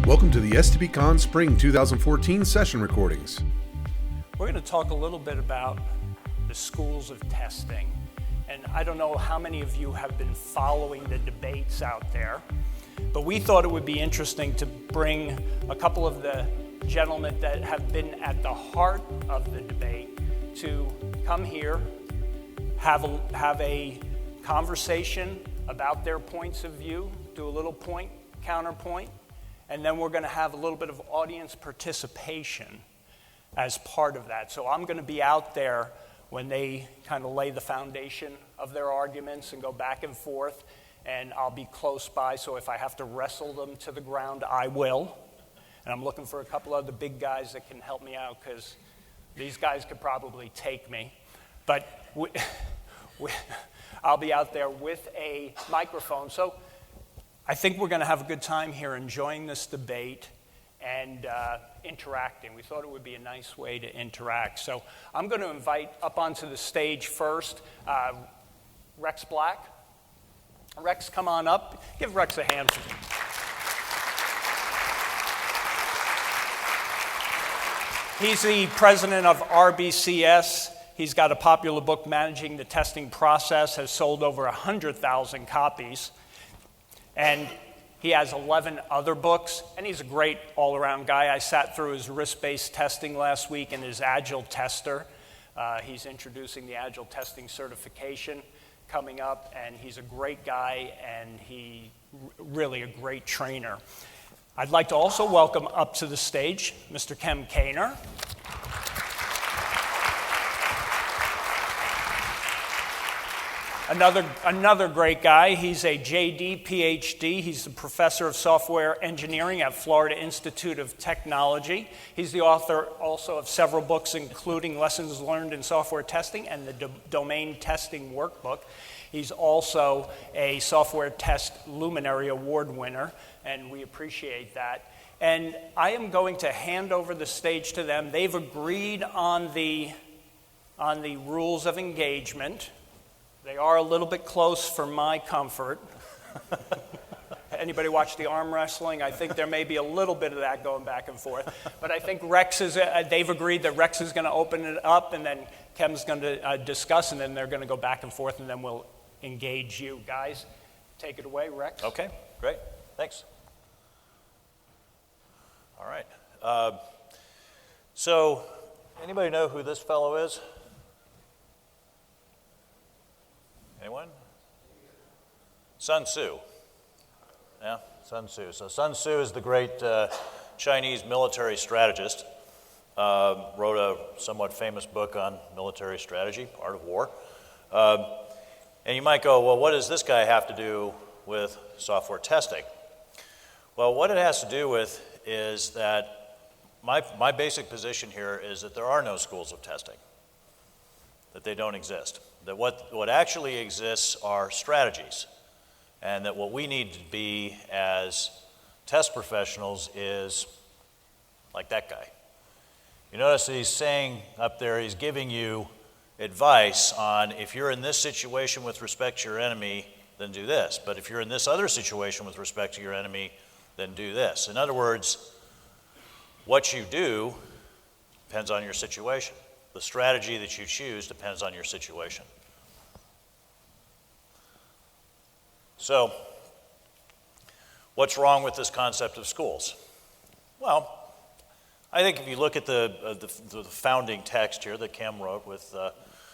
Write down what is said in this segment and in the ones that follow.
Welcome to the STBCon Spring 2014 session recordings. We're going to talk a little bit about the schools of testing. And I don't know how many of you have been following the debates out there, but we thought it would be interesting to bring a couple of the gentlemen that have been at the heart of the debate to come here, have a conversation about their points of view, do a little point, counterpoint, and then we're going to have a little bit of audience participation as part of that. So I'm going to be out there when they kind of lay the foundation of their arguments and go back and forth, and I'll be close by, so if I have to wrestle them to the ground, I will. And I'm looking for a couple of the big guys that can help me out, because these guys could probably take me. But I'll be out there with a microphone. So I think we're going to have a good time here enjoying this debate and interacting. We thought it would be a nice way to interact. So I'm going to invite up onto the stage first Rex Black. Rex, come on up. Give Rex a hand. He's the president of RBCS. He's got a popular book, Managing the Testing Process, has sold over 100,000 copies. And he has 11 other books, and he's a great all-around guy. I sat through his risk-based testing last week and his Agile Tester. He's introducing the Agile Testing certification coming up, and he's a great guy, and he really a great trainer. I'd like to also welcome up to the stage Mr. Kem Kaner. Another great guy. He's a JD, PhD. He's the professor of software engineering at Florida Institute of Technology. He's the author also of several books, including Lessons Learned in Software Testing and the Domain Testing Workbook. He's also a Software Test Luminary Award winner, and we appreciate that. And I am going to hand over the stage to them. They've agreed on the rules of engagement. They are a little bit close for my comfort. Anybody watch the arm wrestling? I think there may be a little bit of that going back and forth. But I think they've agreed that Rex is going to open it up, and then Kem's going to discuss, and then they're going to go back and forth, and then we'll engage you. Guys, take it away, Rex. Okay, great. Thanks. All right. So, anybody know who this fellow is? Anyone? Sun Tzu. Yeah, Sun Tzu. So Sun Tzu is the great Chinese military strategist. Wrote a somewhat famous book on military strategy, Art of War. And you might go, well, what does this guy have to do with software testing? Well, what it has to do with is that my basic position here is that there are no schools of testing, that they don't exist. That what actually exists are strategies, and that what we need to be as test professionals is like that guy. You notice that he's saying up there, he's giving you advice on if you're in this situation with respect to your enemy, then do this. But if you're in this other situation with respect to your enemy, then do this. In other words, what you do depends on your situation. The strategy that you choose depends on your situation. So, what's wrong with this concept of schools? Well, I think if you look at the founding text here that Kem wrote with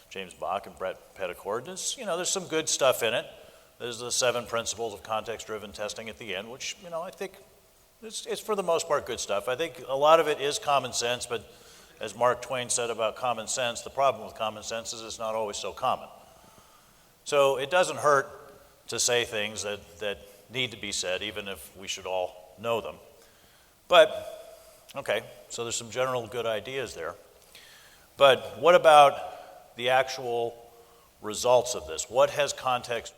James Bach and Brett Petticord, there's some good stuff in it. There's the 7 principles of context-driven testing at the end, which, I think it's for the most part good stuff. I think a lot of it is common sense, but as Mark Twain said about common sense, the problem with common sense is it's not always so common. So it doesn't hurt to say things that need to be said, even if we should all know them. But, okay, so there's some general good ideas there. But what about the actual results of this? What has context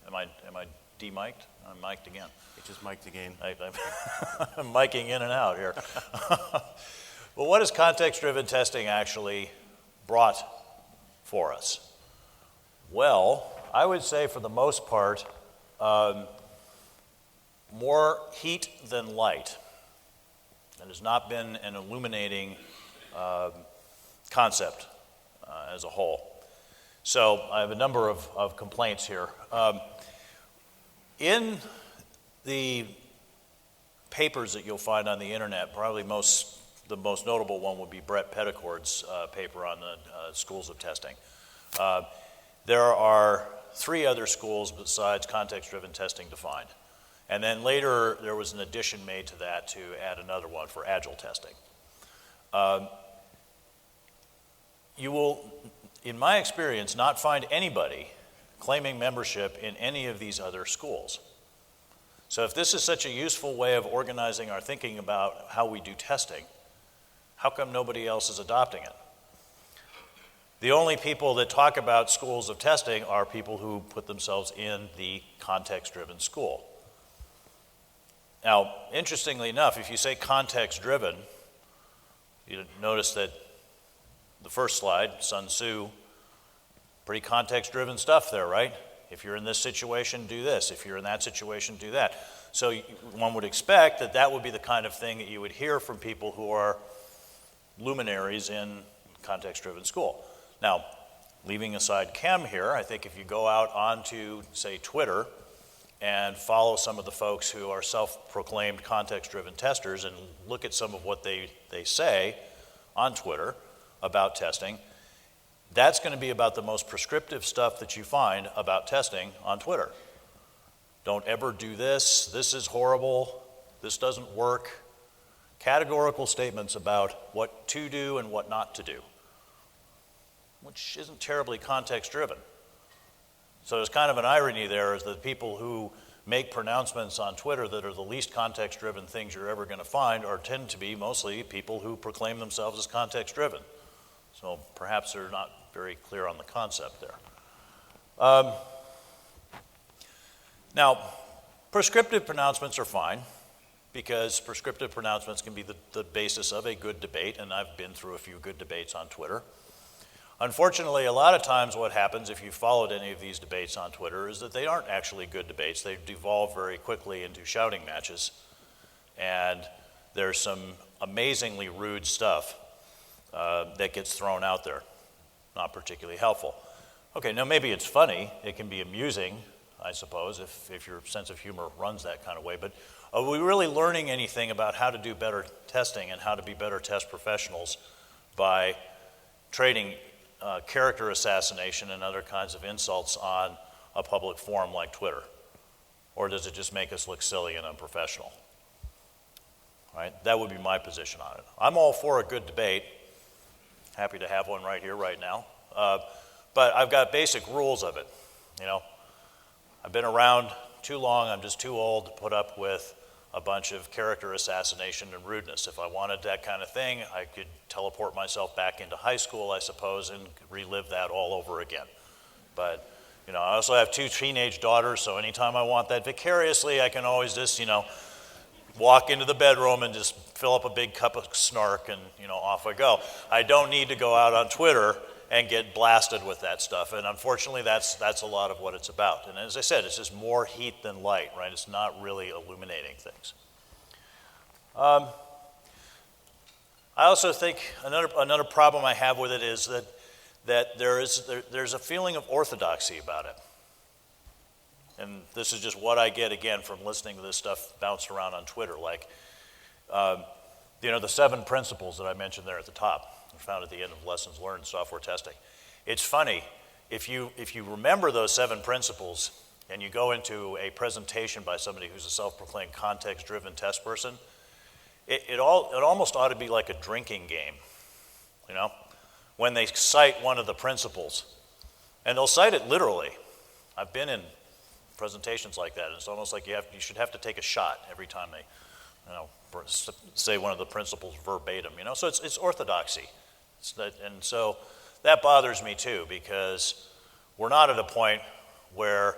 testing? Am I de-mic'd? I'm mic'd again. It just mic'd again. I'm micing in and out here. Well, what has context-driven testing actually brought for us? Well, I would say for the most part, more heat than light. It has not been an illuminating concept as a whole. So I have a number of complaints here. In the papers that you'll find on the internet, probably the most notable one would be Brett Petticord's paper on the schools of testing. There are 3 other schools besides context-driven testing defined. And then later, there was an addition made to that to add another one for agile testing. You will, in my experience, not find anybody claiming membership in any of these other schools. So if this is such a useful way of organizing our thinking about how we do testing, how come nobody else is adopting it? The only people that talk about schools of testing are people who put themselves in the context-driven school. Now, interestingly enough, if you say context-driven, you notice that the first slide, Sun Tzu, pretty context-driven stuff there, right? If you're in this situation, do this. If you're in that situation, do that. So one would expect that that would be the kind of thing that you would hear from people who are luminaries in context-driven school. Now, leaving aside chem here, I think if you go out onto, say, Twitter and follow some of the folks who are self-proclaimed context-driven testers and look at some of what they say on Twitter about testing, that's going to be about the most prescriptive stuff that you find about testing on Twitter. Don't ever do this, this is horrible, this doesn't work. Categorical statements about what to do and what not to do, which isn't terribly context-driven. So there's kind of an irony there, is that people who make pronouncements on Twitter that are the least context-driven things you're ever going to find tend to be mostly people who proclaim themselves as context-driven. So perhaps they're not very clear on the concept there. Now, prescriptive pronouncements are fine, because prescriptive pronouncements can be the basis of a good debate, and I've been through a few good debates on Twitter. Unfortunately, a lot of times what happens if you've followed any of these debates on Twitter is that they aren't actually good debates. They devolve very quickly into shouting matches, and there's some amazingly rude stuff that gets thrown out there. Not particularly helpful. Okay, now maybe it's funny, it can be amusing, I suppose, if your sense of humor runs that kind of way, but are we really learning anything about how to do better testing and how to be better test professionals by trading character assassination and other kinds of insults on a public forum like Twitter? Or does it just make us look silly and unprofessional? Right? That would be my position on it. I'm all for a good debate. Happy to have one right here, right now. But I've got basic rules of it. You know, I've been around too long. I'm just too old to put up with a bunch of character assassination and rudeness. If I wanted that kind of thing, I could teleport myself back into high school, I suppose, and relive that all over again. But, you know, I also have 2 teenage daughters, so anytime I want that vicariously, I can always just, you know, walk into the bedroom and just fill up a big cup of snark and, you know, off I go. I don't need to go out on Twitter and get blasted with that stuff. And unfortunately, that's a lot of what it's about. And as I said, it's just more heat than light, right? It's not really illuminating things. I also think another problem I have with it is that there's a feeling of orthodoxy about it. And this is just what I get, again, from listening to this stuff bounced around on Twitter. Like, you know, the 7 principles that I mentioned there at the top, found at the end of lessons learned in software testing. It's funny, if you remember those 7 principles and you go into a presentation by somebody who's a self-proclaimed context-driven test person, it almost ought to be like a drinking game, you know, when they cite one of the principles. And they'll cite it literally. I've been in presentations like that, and it's almost like you should have to take a shot every time they, you know, say one of the principles verbatim, you know. So it's orthodoxy. And so that bothers me too, because we're not at a point where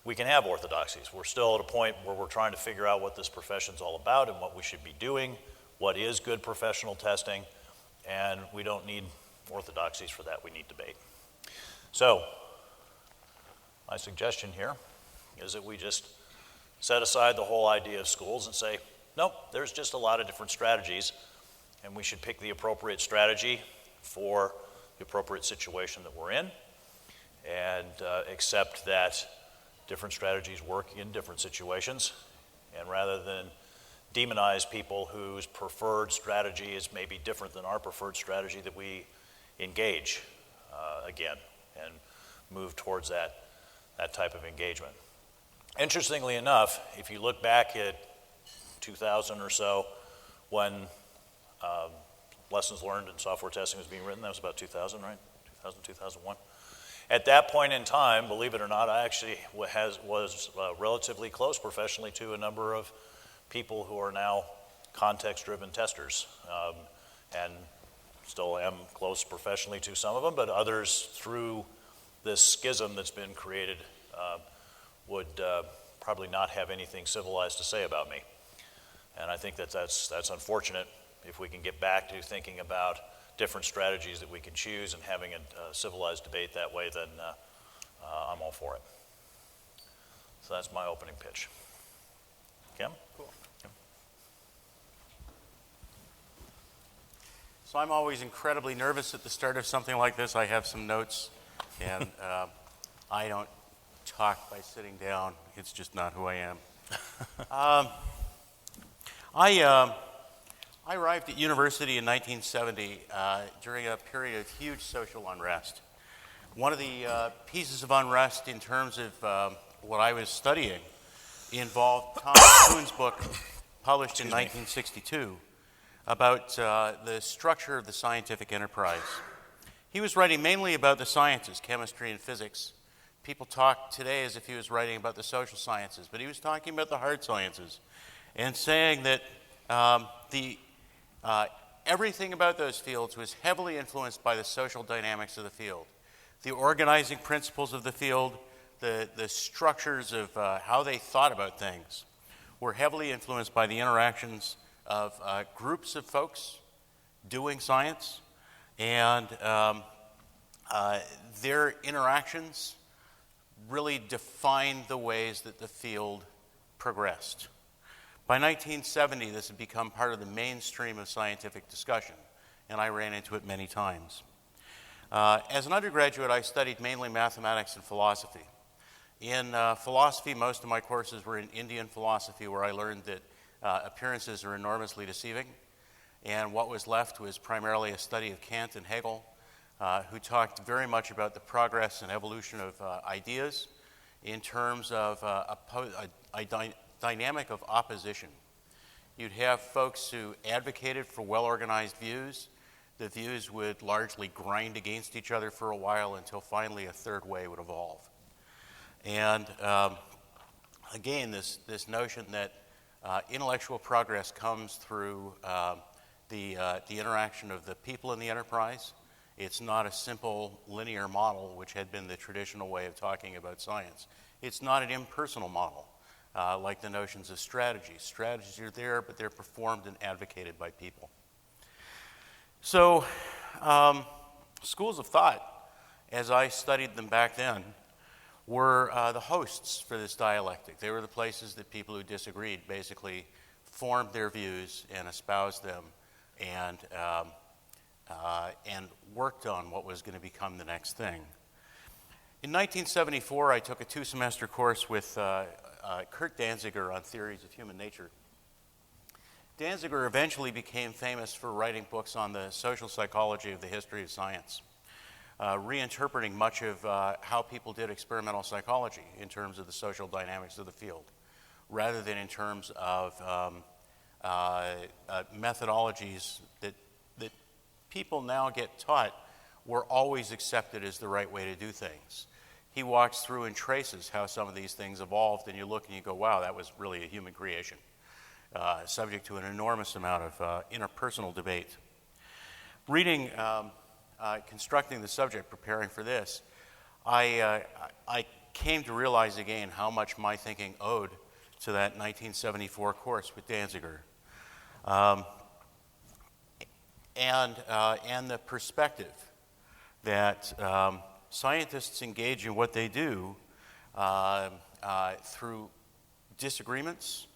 we can have orthodoxies. We're still at a point where we're trying to figure out what this profession's all about and what we should be doing, what is good professional testing, and we don't need orthodoxies for that. We need debate. So my suggestion here is that we just set aside the whole idea of schools and say, nope, there's just a lot of different strategies, and we should pick the appropriate strategy for the appropriate situation that we're in, and accept that different strategies work in different situations, and rather than demonize people whose preferred strategy is maybe different than our preferred strategy, that we engage again and move towards that type of engagement. Interestingly enough, if you look back at 2000 or so, when lessons learned in software testing was being written, that was about 2000, right? 2000, 2001. At that point in time, believe it or not, I actually was relatively close professionally to a number of people who are now context-driven testers, and still am close professionally to some of them, but others, through this schism that's been created, would probably not have anything civilized to say about me. And I think that's unfortunate. If we can get back to thinking about different strategies that we can choose and having a civilized debate that way, then I'm all for it. So that's my opening pitch. Kim? Cool. So I'm always incredibly nervous at the start of something like this. I have some notes, and I don't talk by sitting down. It's just not who I am. I arrived at university in 1970 during a period of huge social unrest. One of the pieces of unrest in terms of what I was studying involved Thomas Kuhn's book, published in 1962, about the structure of the scientific enterprise. He was writing mainly about the sciences, chemistry and physics. People talk today as if he was writing about the social sciences, but he was talking about the hard sciences and saying that everything about those fields was heavily influenced by the social dynamics of the field. The organizing principles of the field, the structures of how they thought about things were heavily influenced by the interactions of groups of folks doing science, and their interactions really defined the ways that the field progressed. By 1970, this had become part of the mainstream of scientific discussion, and I ran into it many times. As an undergraduate, I studied mainly mathematics and philosophy. In philosophy, most of my courses were in Indian philosophy, where I learned that appearances are enormously deceiving, and what was left was primarily a study of Kant and Hegel, who talked very much about the progress and evolution of ideas in terms of a dynamic of opposition. You'd have folks who advocated for well-organized views. The views would largely grind against each other for a while until finally a third way would evolve. And again, this notion that intellectual progress comes through the interaction of the people in the enterprise. It's not a simple linear model, which had been the traditional way of talking about science. It's not an impersonal model, like the notions of strategy. Strategies are there, but they're performed and advocated by people. So, schools of thought, as I studied them back then, were the hosts for this dialectic. They were the places that people who disagreed basically formed their views and espoused them and worked on what was going to become the next thing. In 1974, I took a 2-semester course with Kurt Danziger on theories of human nature. Danziger eventually became famous for writing books on the social psychology of the history of science, reinterpreting much of how people did experimental psychology in terms of the social dynamics of the field, rather than in terms of methodologies that people now get taught were always accepted as the right way to do things. He walks through and traces how some of these things evolved, and you look and you go, wow, that was really a human creation, subject to an enormous amount of interpersonal debate. Reading, constructing the subject, preparing for this, I came to realize again how much my thinking owed to that 1974 course with Danziger. And the perspective that scientists engage in what they do through disagreements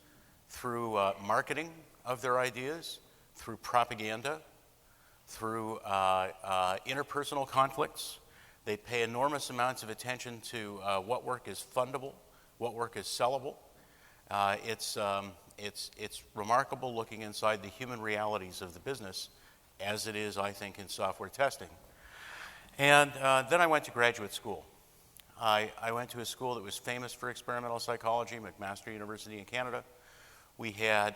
through marketing of their ideas, through propaganda, through interpersonal conflicts. They pay enormous amounts of attention to what work is fundable, what work is sellable. It's remarkable looking inside the human realities of the business, as it is, I think, in software testing. And then I went to graduate school. I went to a school that was famous for experimental psychology, McMaster University in Canada. We had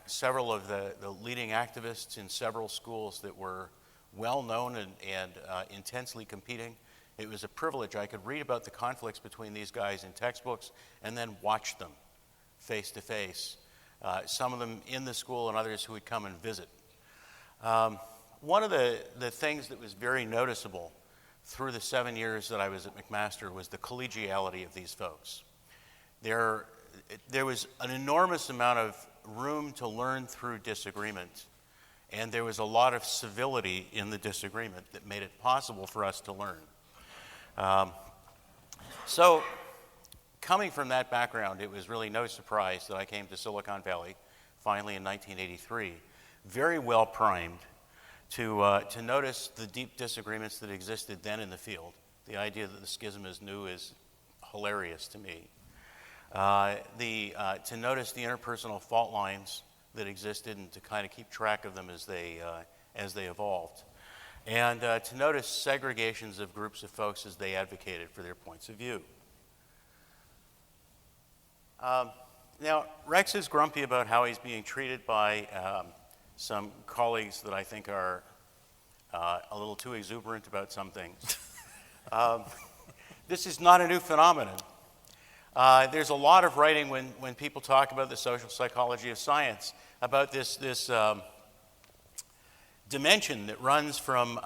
several of the leading activists in several schools that were well known and intensely competing. It was a privilege. I could read about the conflicts between these guys in textbooks and then watch them face to face. Some of them in the school and others who would come and visit. One of the things that was very noticeable through the 7 years that I was at McMaster was the collegiality of these folks. There was an enormous amount of room to learn through disagreement, and there was a lot of civility in the disagreement that made it possible for us to learn. So, coming from that background, it was really no surprise that I came to Silicon Valley, finally in 1983, very well primed to notice the deep disagreements that existed then in the field. The idea that the schism is new is hilarious to me. To notice the interpersonal fault lines that existed and to kind of keep track of them as they evolved. And to notice segregations of groups of folks as they advocated for their points of view. Now, Rex is grumpy about how he's being treated by some colleagues that I think are a little too exuberant about some things. This is not a new phenomenon. There's a lot of writing when people talk about the social psychology of science about this dimension that runs from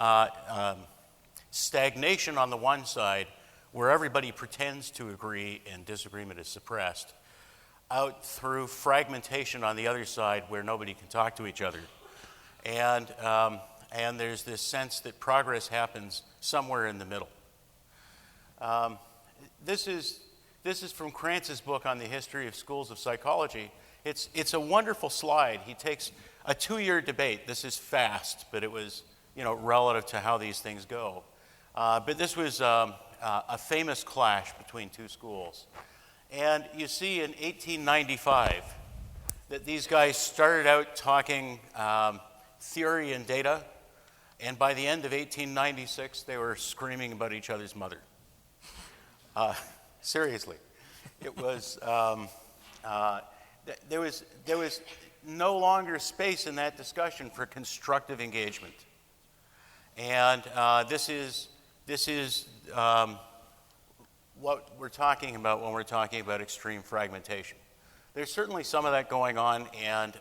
stagnation on the one side, where everybody pretends to agree and disagreement is suppressed, out through fragmentation on the other side, where nobody can talk to each other. And there's this sense that progress happens somewhere in the middle. This is from Krantz's book on the history of schools of psychology. It's a wonderful slide. He takes a 2-year debate. This is fast, but it was, relative to how these things go. But this was a famous clash between two schools. And you see in 1895 that these guys started out talking theory and data, and by the end of 1896, they were screaming about each other's mother. Seriously. It was, there was no longer space in that discussion for constructive engagement. And this is what we're talking about when we're talking about extreme fragmentation. There's certainly some of that going on, and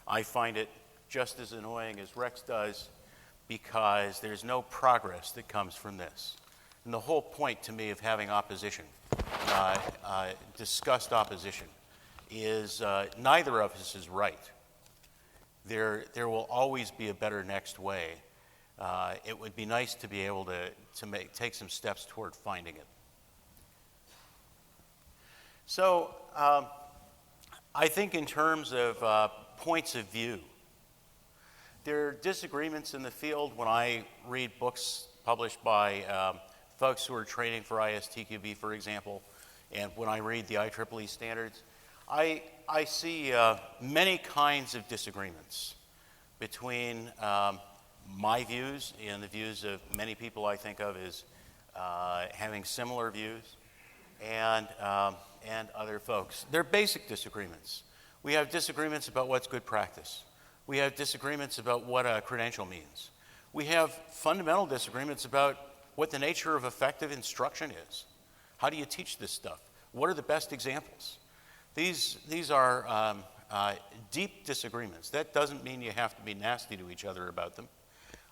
I find it just as annoying as Rex does, because there's no progress that comes from this. And the whole point to me of having opposition, discussed opposition, is neither of us is right. There will always be a better next way. It would be nice to be able to take some steps toward finding it. So I think in terms of points of view, there are disagreements in the field when I read books published by folks who are training for ISTQB, for example, and when I read the IEEE standards. I see many kinds of disagreements between my views and the views of many people I think of as having similar views, and other folks. They're basic disagreements. We have disagreements about what's good practice. We have disagreements about what a credential means. We have fundamental disagreements about what the nature of effective instruction is. How do you teach this stuff? What are the best examples? These are deep disagreements. That doesn't mean you have to be nasty to each other about them.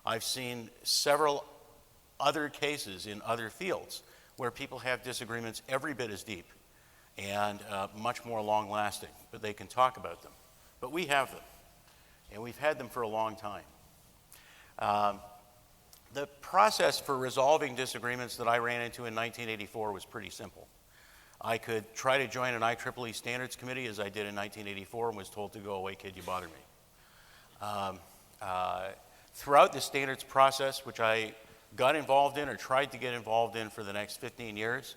I've seen several other cases in other fields where people have disagreements every bit as deep and much more long-lasting, but they can talk about them. But we have them, and we've had them for a long time. The process for resolving disagreements that I ran into in 1984 was pretty simple. I could try to join an IEEE standards committee as I did in 1984 and was told to go away, kid, you bother me. Throughout the standards process, which I got involved in or tried to get involved in for the next 15 years,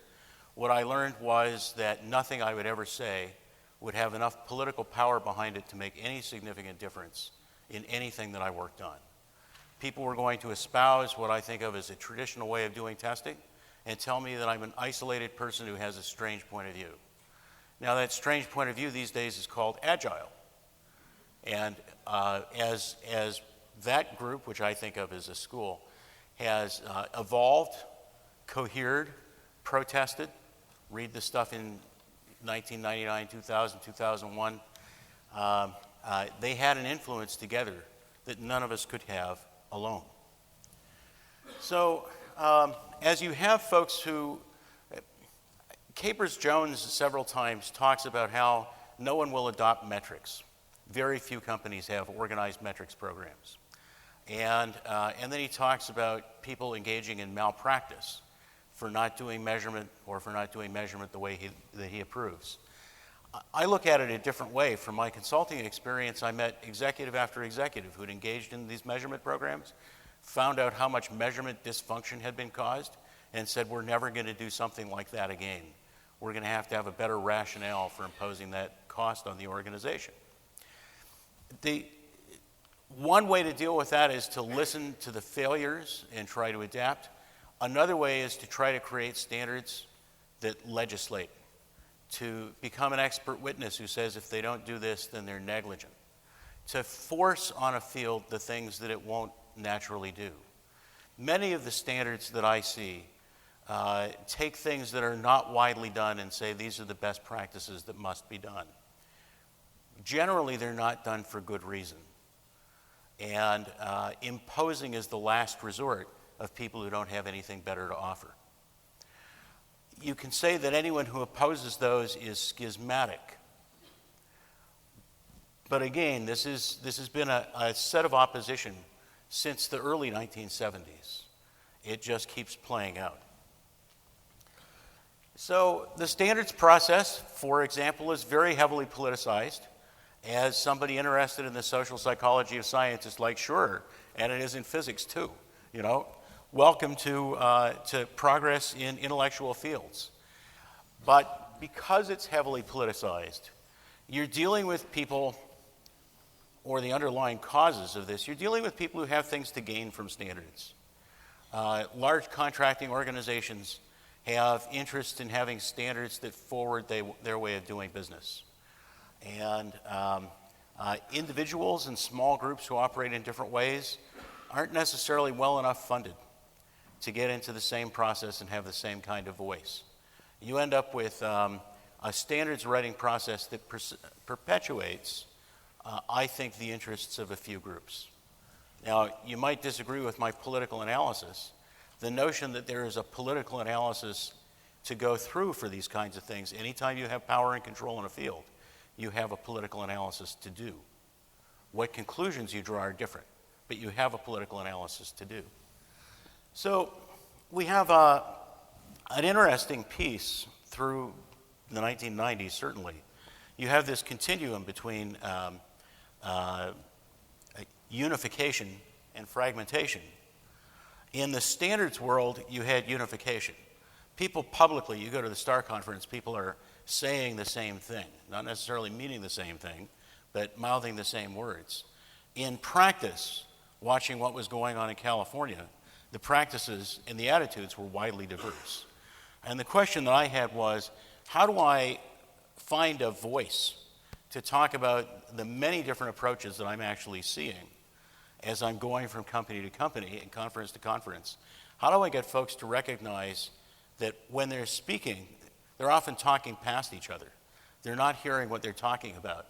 what I learned was that nothing I would ever say would have enough political power behind it to make any significant difference in anything that I worked on. People were going to espouse what I think of as a traditional way of doing testing and tell me that I'm an isolated person who has a strange point of view. Now, that strange point of view these days is called agile. And as that group, which I think of as a school, has evolved, cohered, protested, read the stuff in 1999, 2000, 2001, they had an influence together that none of us could have alone. So as you have folks who, Capers-Jones several times talks about how no one will adopt metrics. Very few companies have organized metrics programs. And then he talks about people engaging in malpractice for not doing measurement or for not doing measurement the way that he approves. I look at it a different way. From my consulting experience, I met executive after executive who had engaged in these measurement programs, found out how much measurement dysfunction had been caused, and said, we're never going to do something like that again. We're going to have a better rationale for imposing that cost on the organization. One way to deal with that is to listen to the failures and try to adapt. Another way is to try to create standards that legislate, to become an expert witness who says if they don't do this, then they're negligent, to force on a field the things that it won't naturally do. Many of the standards that I see take things that are not widely done and say these are the best practices that must be done. Generally, they're not done for good reason. And imposing is the last resort of people who don't have anything better to offer. You can say that anyone who opposes those is schismatic. But again, this has been a set of opposition since the early 1970s. It just keeps playing out. So the standards process, for example, is very heavily politicized. As somebody interested in the social psychology of science is like, sure, and it is in physics too, you know. Welcome to progress in intellectual fields. But because it's heavily politicized, you're dealing with people, or the underlying causes of this, you're dealing with people who have things to gain from standards. Large contracting organizations have interest in having standards that forward their way of doing business. And individuals and small groups who operate in different ways aren't necessarily well enough funded to get into the same process and have the same kind of voice. You end up with a standards writing process that perpetuates, I think, the interests of a few groups. Now, you might disagree with my political analysis. The notion that there is a political analysis to go through for these kinds of things, anytime you have power and control in a field, you have a political analysis to do. What conclusions you draw are different, but you have a political analysis to do. So we have an interesting piece through the 1990s, certainly. You have this continuum between unification and fragmentation. In the standards world, you had unification. People publicly, you go to the STAR conference, people are saying the same thing, not necessarily meaning the same thing, but mouthing the same words. In practice, watching what was going on in California, the practices and the attitudes were widely diverse. And the question that I had was, how do I find a voice to talk about the many different approaches that I'm actually seeing as I'm going from company to company and conference to conference? How do I get folks to recognize that when they're speaking, they're often talking past each other. They're not hearing what they're talking about.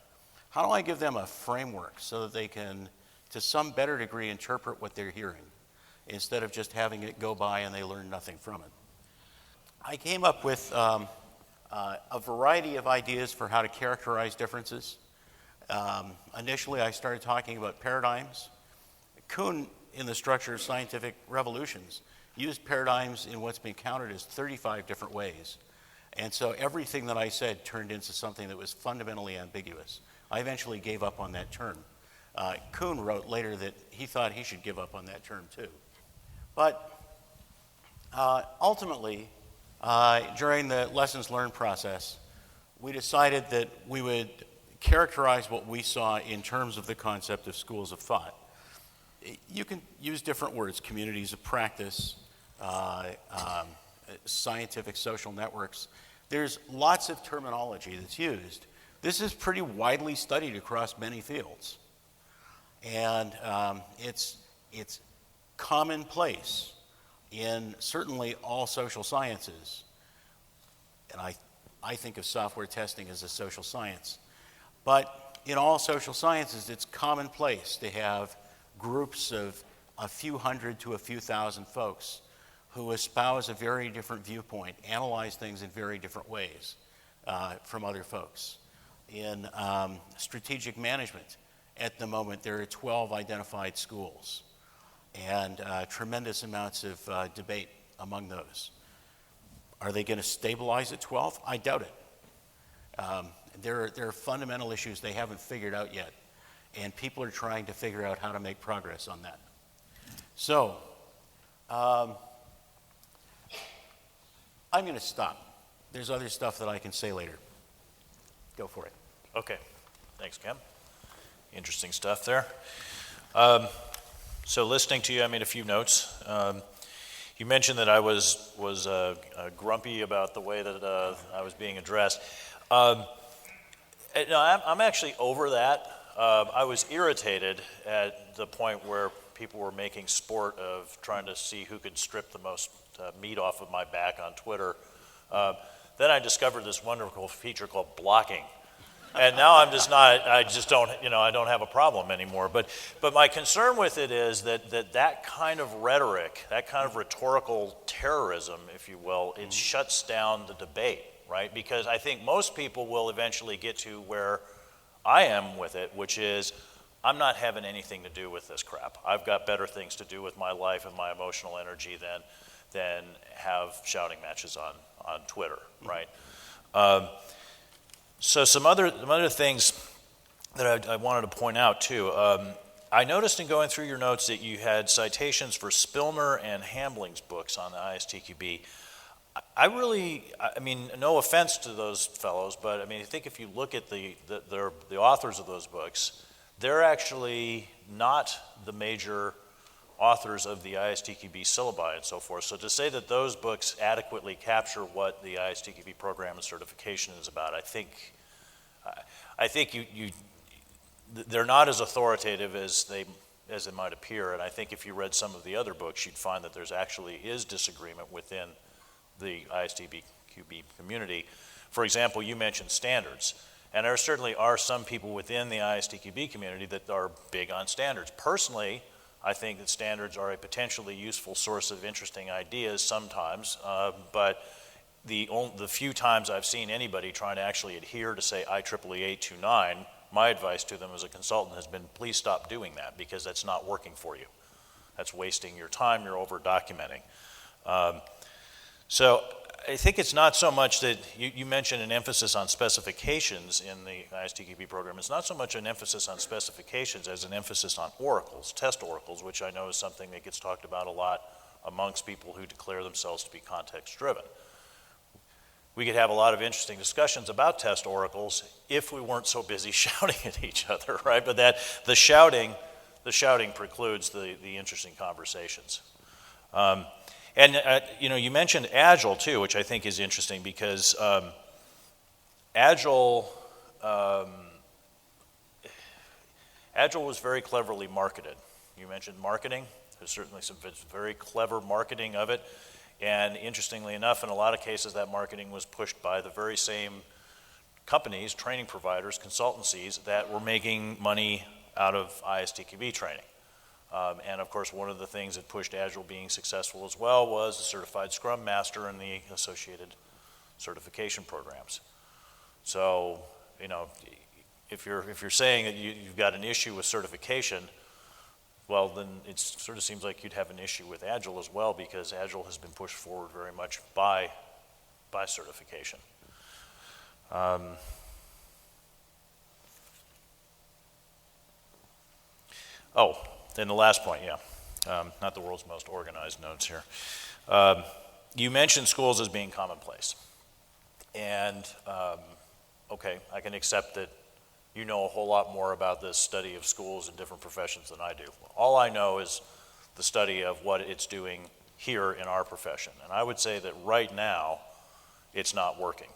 How do I give them a framework so that they can, to some better degree, interpret what they're hearing instead of just having it go by and they learn nothing from it? I came up with a variety of ideas for how to characterize differences. Initially, I started talking about paradigms. Kuhn, in the Structure of Scientific Revolutions, used paradigms in what's been counted as 35 different ways. And so everything that I said turned into something that was fundamentally ambiguous. I eventually gave up on that term. Kuhn wrote later that he thought he should give up on that term too. But ultimately, during the lessons learned process, we decided that we would characterize what we saw in terms of the concept of schools of thought. You can use different words: communities of practice, scientific social networks. There's lots of terminology that's used. This is pretty widely studied across many fields. And it's commonplace in certainly all social sciences. And I think of software testing as a social science. But in all social sciences, it's commonplace to have groups of a few hundred to a few thousand folks who espouse a very different viewpoint, analyze things in very different ways from other folks. In strategic management, at the moment, there are 12 identified schools and tremendous amounts of debate among those. Are they going to stabilize at 12? I doubt it. There are fundamental issues they haven't figured out yet, and people are trying to figure out how to make progress on that. So, I'm going to stop. There's other stuff that I can say later. Go for it. Okay. Thanks, Ken. Interesting stuff there. So listening to you, I made a few notes. You mentioned that I was grumpy about the way that I was being addressed. No, I'm actually over that. I was irritated at the point where people were making sport of trying to see who could strip the most meat off of my back on Twitter. Then I discovered this wonderful feature called blocking. And now I'm just not, I just don't, I don't have a problem anymore. But my concern with it is that kind of rhetoric, that kind of rhetorical terrorism, if you will, it shuts down the debate, right? Because I think most people will eventually get to where I am with it, which is I'm not having anything to do with this crap. I've got better things to do with my life and my emotional energy than have shouting matches on Twitter, right? So some other things that I wanted to point out too. I noticed in going through your notes that you had citations for Spillner and Hambling's books on the ISTQB. I mean, no offense to those fellows, but I mean, I think if you look at the authors of those books, they're actually not the major authors of the ISTQB syllabi and so forth. So to say that those books adequately capture what the ISTQB program and certification is about, I think they're not as authoritative as it might appear. And I think if you read some of the other books, you'd find that there's actually is disagreement within the ISTQB community. For example, you mentioned standards. And there certainly are some people within the ISTQB community that are big on standards. Personally, I think that standards are a potentially useful source of interesting ideas sometimes, but the few times I've seen anybody trying to actually adhere to, say, IEEE 829, my advice to them as a consultant has been, please stop doing that because that's not working for you. That's wasting your time, you're over-documenting. So I think it's not so much that you mentioned an emphasis on specifications in the ISTQB program. It's not so much an emphasis on specifications as an emphasis on oracles, test oracles, which I know is something that gets talked about a lot amongst people who declare themselves to be context-driven. We could have a lot of interesting discussions about test oracles if we weren't so busy shouting at each other, right? But that the shouting precludes the interesting conversations. You mentioned Agile too, which I think is interesting because Agile was very cleverly marketed. You mentioned marketing. There's certainly some very clever marketing of it. And interestingly enough, in a lot of cases, that marketing was pushed by the very same companies, training providers, consultancies that were making money out of ISTQB training. And of course, one of the things that pushed Agile being successful as well was the Certified Scrum Master and the associated certification programs. So, if you're saying that you've got an issue with certification, well, then it sort of seems like you'd have an issue with Agile as well, because Agile has been pushed forward very much by certification. Then the last point, not the world's most organized notes here. You mentioned schools as being commonplace. And, okay, I can accept that you know a whole lot more about this study of schools and different professions than I do. All I know is the study of what it's doing here in our profession. And I would say that right now, it's not working.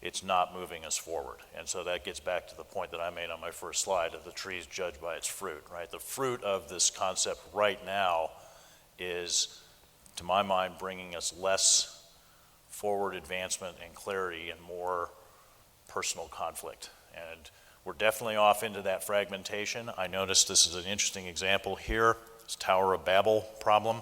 It's not moving us forward. And so that gets back to the point that I made on my first slide of the tree's judged by its fruit, right? The fruit of this concept right now is, to my mind, bringing us less forward advancement and clarity and more personal conflict. And we're definitely off into that fragmentation. I noticed this is an interesting example here, this Tower of Babel problem.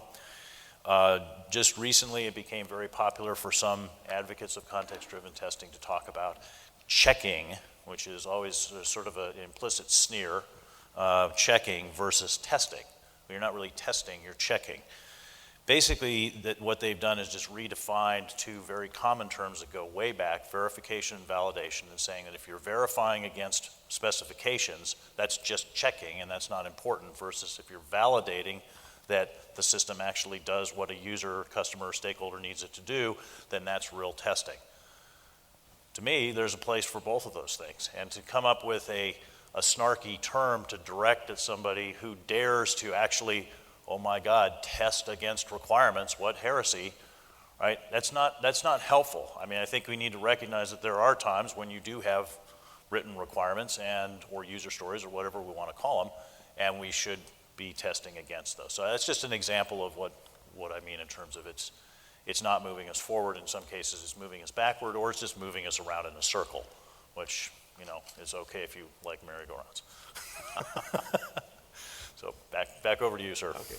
Just recently, it became very popular for some advocates of context-driven testing to talk about checking, which is always sort of an implicit sneer, checking versus testing. You're not really testing, you're checking. Basically, what they've done is just redefined two very common terms that go way back, verification and validation, and saying that if you're verifying against specifications, that's just checking and that's not important, versus if you're validating that the system actually does what a user, customer, or stakeholder needs it to do, then that's real testing. To me, there's a place for both of those things. And to come up with a snarky term to direct at somebody who dares to actually, oh my God, test against requirements, what heresy, right? That's not helpful. I mean, I think we need to recognize that there are times when you do have written requirements or user stories or whatever we want to call them, and we should be testing against those. So that's just an example of what I mean in terms of it's not moving us forward. In some cases, it's moving us backward, or it's just moving us around in a circle, which, is okay if you like merry-go-rounds. So back over to you, sir. Okay.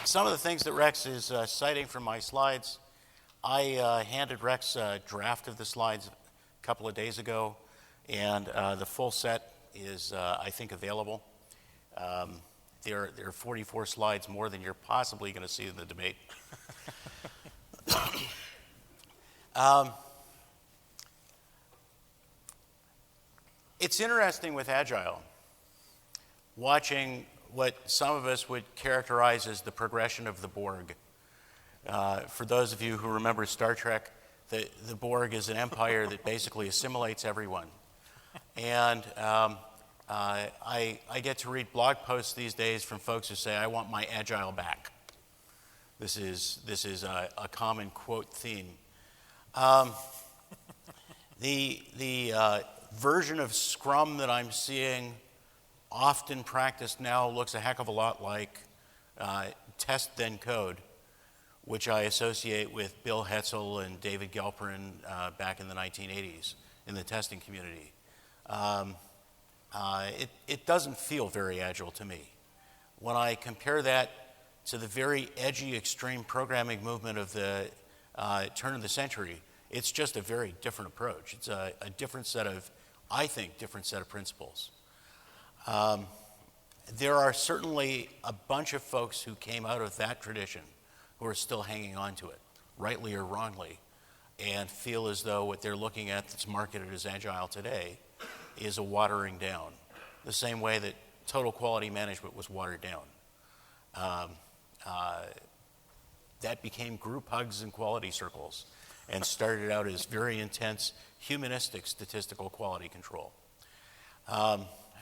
Some of the things that Rex is citing from my slides, I handed Rex a draft of the slides a couple of days ago, and the full set is, I think, available. There are 44 slides more than you're possibly going to see in the debate. It's interesting with Agile, watching what some of us would characterize as the progression of the Borg. For those of you who remember Star Trek, the Borg is an empire that basically assimilates everyone. And I get to read blog posts these days from folks who say, I want my Agile back. This is a common quote theme. The version of Scrum that I'm seeing often practiced now looks a heck of a lot like test then code, which I associate with Bill Hetzel and David Gelperin back in the 1980s in the testing community. It doesn't feel very agile to me. When I compare that to the very edgy, extreme programming movement of the turn of the century, it's just a very different approach. It's a different set of, I think, different set of principles. There are certainly a bunch of folks who came out of that tradition who are still hanging on to it, rightly or wrongly, and feel as though what they're looking at that's marketed as Agile today is a watering down, the same way that total quality management was watered down. That became group hugs and quality circles and started out as very intense humanistic statistical quality control.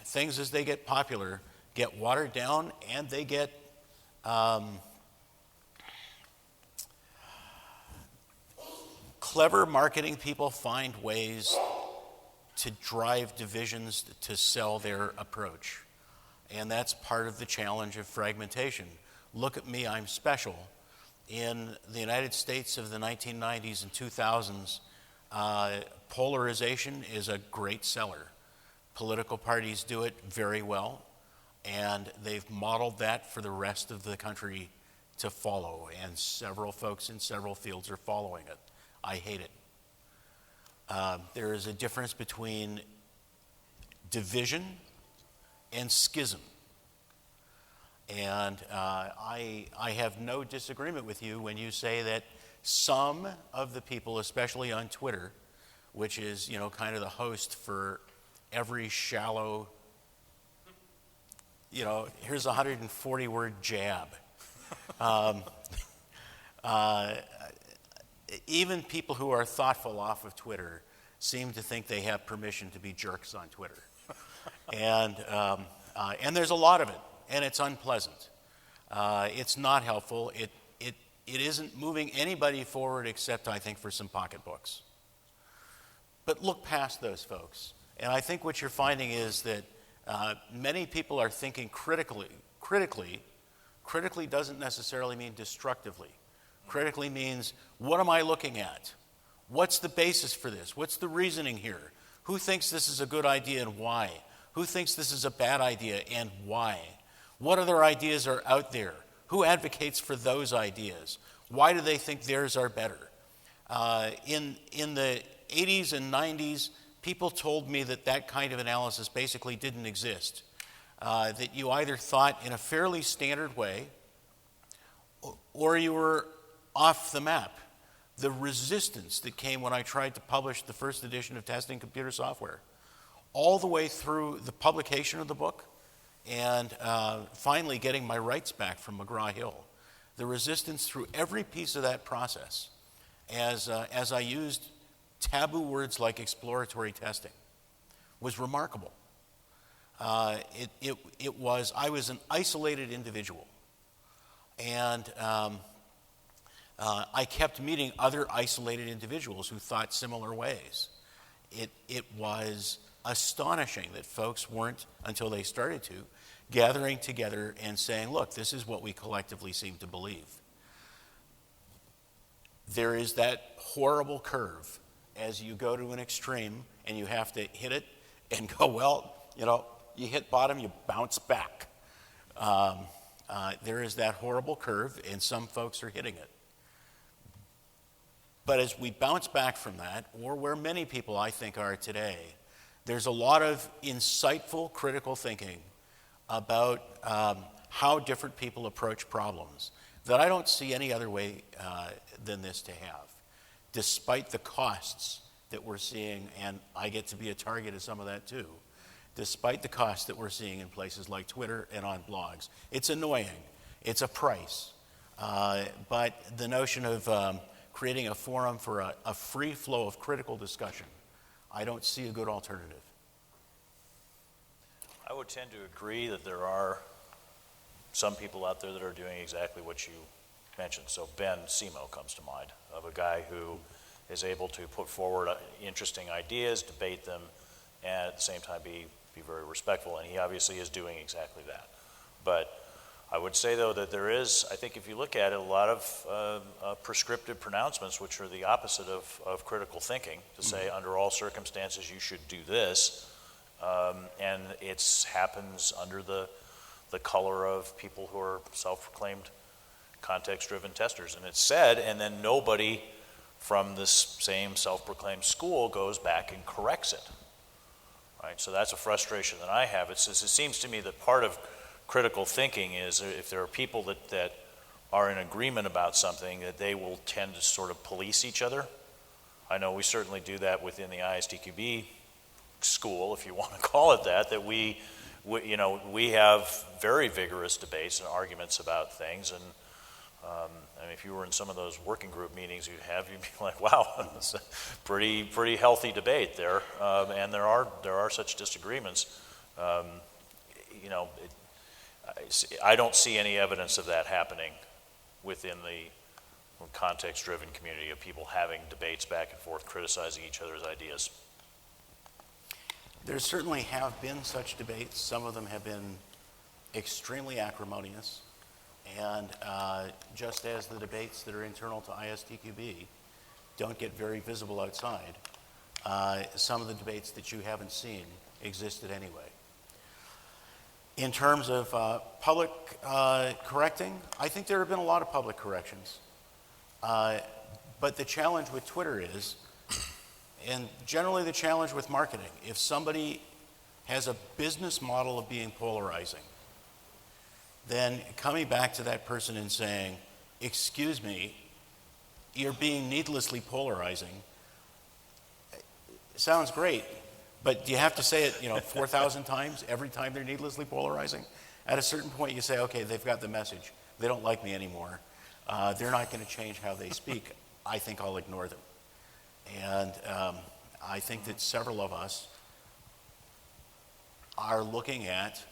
Things as they get popular get watered down, and they get clever marketing people find ways to drive divisions to sell their approach. And that's part of the challenge of fragmentation. Look at me, I'm special. In the United States of the 1990s and 2000s, polarization is a great seller. Political parties do it very well, and they've modeled that for the rest of the country to follow, and several folks in several fields are following it. I hate it. There is a difference between division and schism. And I have no disagreement with you when you say that some of the people, especially on Twitter, which is, you know, kind of the host for every shallow, you know, here's a 140-word jab. Even people who are thoughtful off of Twitter seem to think they have permission to be jerks on Twitter. And there's a lot of it, and it's unpleasant. It's not helpful. It isn't moving anybody forward except, I think, for some pocketbooks. But look past those folks. And I think what you're finding is that many people are thinking critically. Critically doesn't necessarily mean destructively. Critically means, what am I looking at? What's the basis for this? What's the reasoning here? Who thinks this is a good idea and why? Who thinks this is a bad idea and why? What other ideas are out there? Who advocates for those ideas? Why do they think theirs are better? In the 80s and 90s, people told me that kind of analysis basically didn't exist. That you either thought in a fairly standard way or you were off the map. The resistance that came when I tried to publish the first edition of Testing Computer Software, all the way through the publication of the book and finally getting my rights back from McGraw-Hill, the resistance through every piece of that process as I used taboo words like exploratory testing was remarkable. I was an isolated individual, and I kept meeting other isolated individuals who thought similar ways. It was astonishing that folks weren't, until they started to, gathering together and saying, look, this is what we collectively seem to believe. There is that horrible curve as you go to an extreme and you have to hit it and go, well, you know, you hit bottom, you bounce back. There is that horrible curve, and some folks are hitting it. But as we bounce back from that, or where many people I think are today, there's a lot of insightful critical thinking about how different people approach problems that I don't see any other way than this to have, despite the costs that we're seeing, and I get to be a target of some of that too, despite the costs that we're seeing in places like Twitter and on blogs. It's annoying. It's a price. But the notion of creating a forum for a free flow of critical discussion, I don't see a good alternative. I would tend to agree that there are some people out there that are doing exactly what you mentioned. So Ben Simo comes to mind, of a guy who is able to put forward interesting ideas, debate them, and at the same time be very respectful, and he obviously is doing exactly that. But I would say, though, that there is, I think if you look at it, a lot of prescriptive pronouncements which are the opposite of critical thinking, to say under all circumstances you should do this, and it happens under the color of people who are self-proclaimed context-driven testers. And it's said, and then nobody from this same self-proclaimed school goes back and corrects it. Right? So that's a frustration that I have. It seems to me that part of critical thinking is if there are people that are in agreement about something, that they will tend to sort of police each other. I know we certainly do that within the ISTQB school, if you want to call it that we have very vigorous debates and arguments about things. And I mean, if you were in some of those working group meetings you'd be like, wow, it's a pretty healthy debate there. And there are such disagreements. I don't see any evidence of that happening within the context-driven community of people having debates back and forth, criticizing each other's ideas. There certainly have been such debates. Some of them have been extremely acrimonious. And just as the debates that are internal to ISTQB don't get very visible outside, some of the debates that you haven't seen existed anyway. In terms of public correcting, I think there have been a lot of public corrections. But the challenge with Twitter is, and generally the challenge with marketing, if somebody has a business model of being polarizing, then coming back to that person and saying, excuse me, you're being needlessly polarizing, sounds great, but do you have to say it 4,000 times every time they're needlessly polarizing? At a certain point you say, okay, they've got the message. They don't like me anymore. They're not going to change how they speak. I think I'll ignore them. And I think that several of us are looking at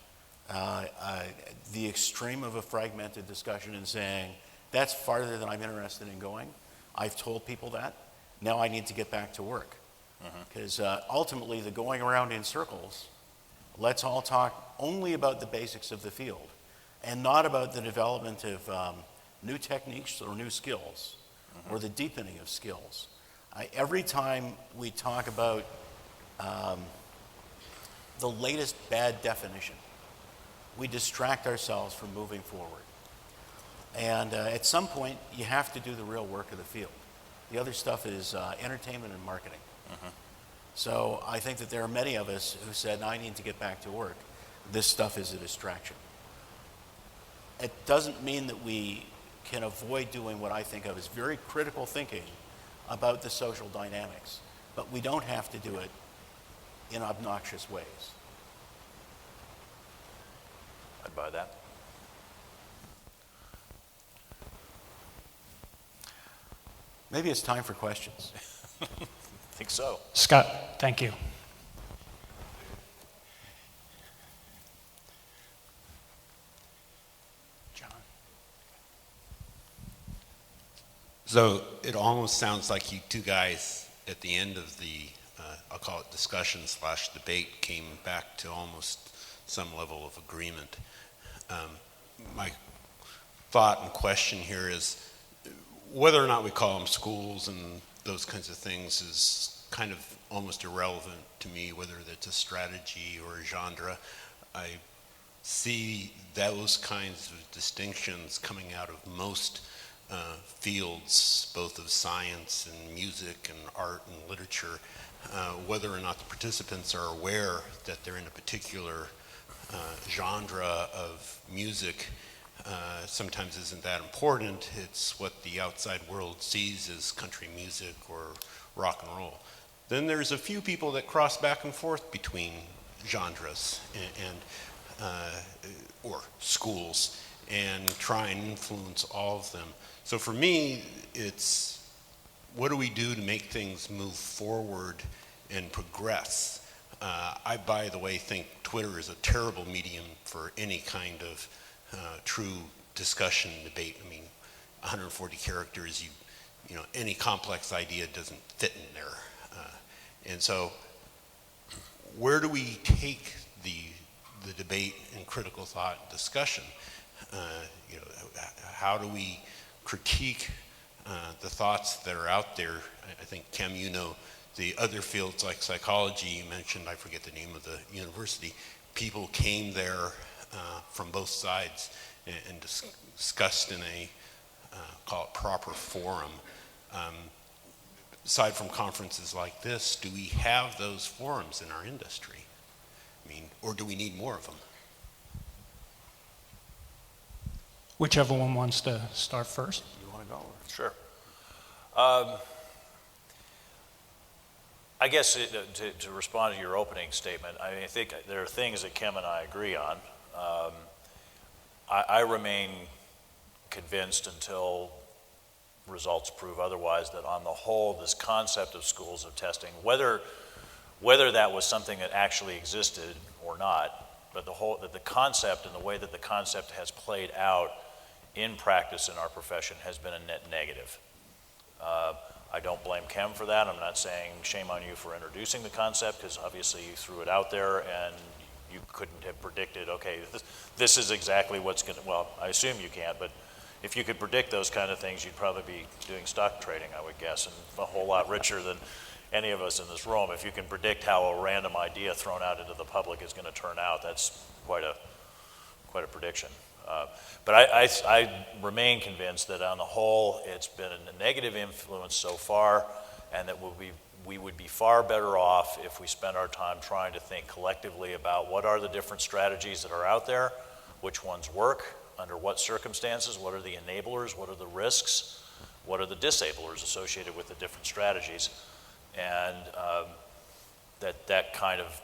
the extreme of a fragmented discussion and saying, that's farther than I'm interested in going. I've told people that. Now I need to get back to work. Because ultimately, the going around in circles, let's all talk only about the basics of the field and not about the development of new techniques or new skills or the deepening of skills. Every time we talk about the latest bad definition, we distract ourselves from moving forward. And at some point, you have to do the real work of the field. The other stuff is entertainment and marketing. So I think that there are many of us who said, I need to get back to work. This stuff is a distraction. It doesn't mean that we can avoid doing what I think of as very critical thinking about the social dynamics, but we don't have to do it in obnoxious ways. I'd buy that. Maybe it's time for questions. I think so. Scott, thank you. John. So it almost sounds like you two guys at the end of the, I'll call it discussion / debate, came back to almost some level of agreement. My thought and question here is whether or not we call them schools and those kinds of things is kind of almost irrelevant to me, whether it's a strategy or a genre. I see those kinds of distinctions coming out of most fields, both of science and music and art and literature, whether or not the participants are aware that they're in a particular genre of music sometimes isn't that important. It's what the outside world sees as country music or rock and roll. Then there's a few people that cross back and forth between genres or schools and try and influence all of them. So for me, it's what do we do to make things move forward and progress? I, by the way, think Twitter is a terrible medium for any kind of true discussion, debate. I mean, 140 characters, you know, any complex idea doesn't fit in there. And so where do we take the debate and critical thought and discussion? You know, how do we critique the thoughts that are out there? I think, Kim, you know, the other fields like psychology, you mentioned, I forget the name of the university, people came there from both sides and discussed in a, call it proper forum. Aside from conferences like this, do we have those forums in our industry? I mean, or do we need more of them? Whichever one wants to start first. You want to go? Sure. I guess to respond to your opening statement, I think there are things that Kim and I agree on. I remain convinced until results prove otherwise that on the whole, this concept of schools of testing, whether that was something that actually existed or not, but the concept and the way that the concept has played out in practice in our profession has been a net negative. I don't blame Kim for that. I'm not saying shame on you for introducing the concept, because obviously you threw it out there and you couldn't have predicted, okay, this is exactly what's going to, well, I assume you can't, but if you could predict those kind of things, you'd probably be doing stock trading, I would guess, and a whole lot richer than any of us in this room. If you can predict how a random idea thrown out into the public is going to turn out, that's quite a prediction. But I remain convinced that on the whole, it's been a negative influence so far, and that we would be far better off if we spent our time trying to think collectively about what are the different strategies that are out there, which ones work, under what circumstances, what are the enablers, what are the risks, what are the disablers associated with the different strategies, and that kind of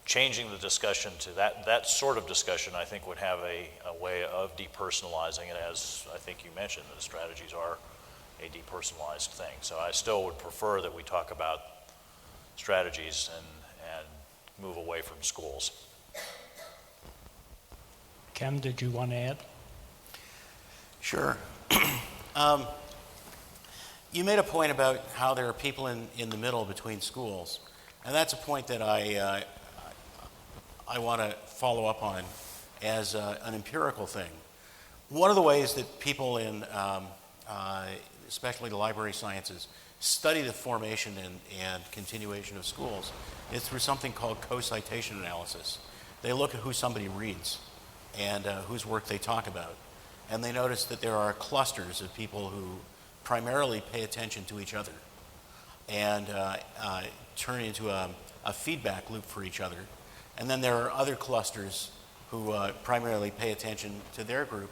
changing the discussion to that sort of discussion, I think, would have a way of depersonalizing it, as I think you mentioned, the strategies are a depersonalized thing. So I still would prefer that we talk about strategies and move away from schools. Kem, did you want to add? Sure. You made a point about how there are people in the middle between schools, and that's a point that I want to follow up on as an empirical thing. One of the ways that people in, especially the library sciences, study the formation and continuation of schools is through something called co-citation analysis. They look at who somebody reads and whose work they talk about. And they notice that there are clusters of people who primarily pay attention to each other and turn into a feedback loop for each other. And then there are other clusters who primarily pay attention to their group.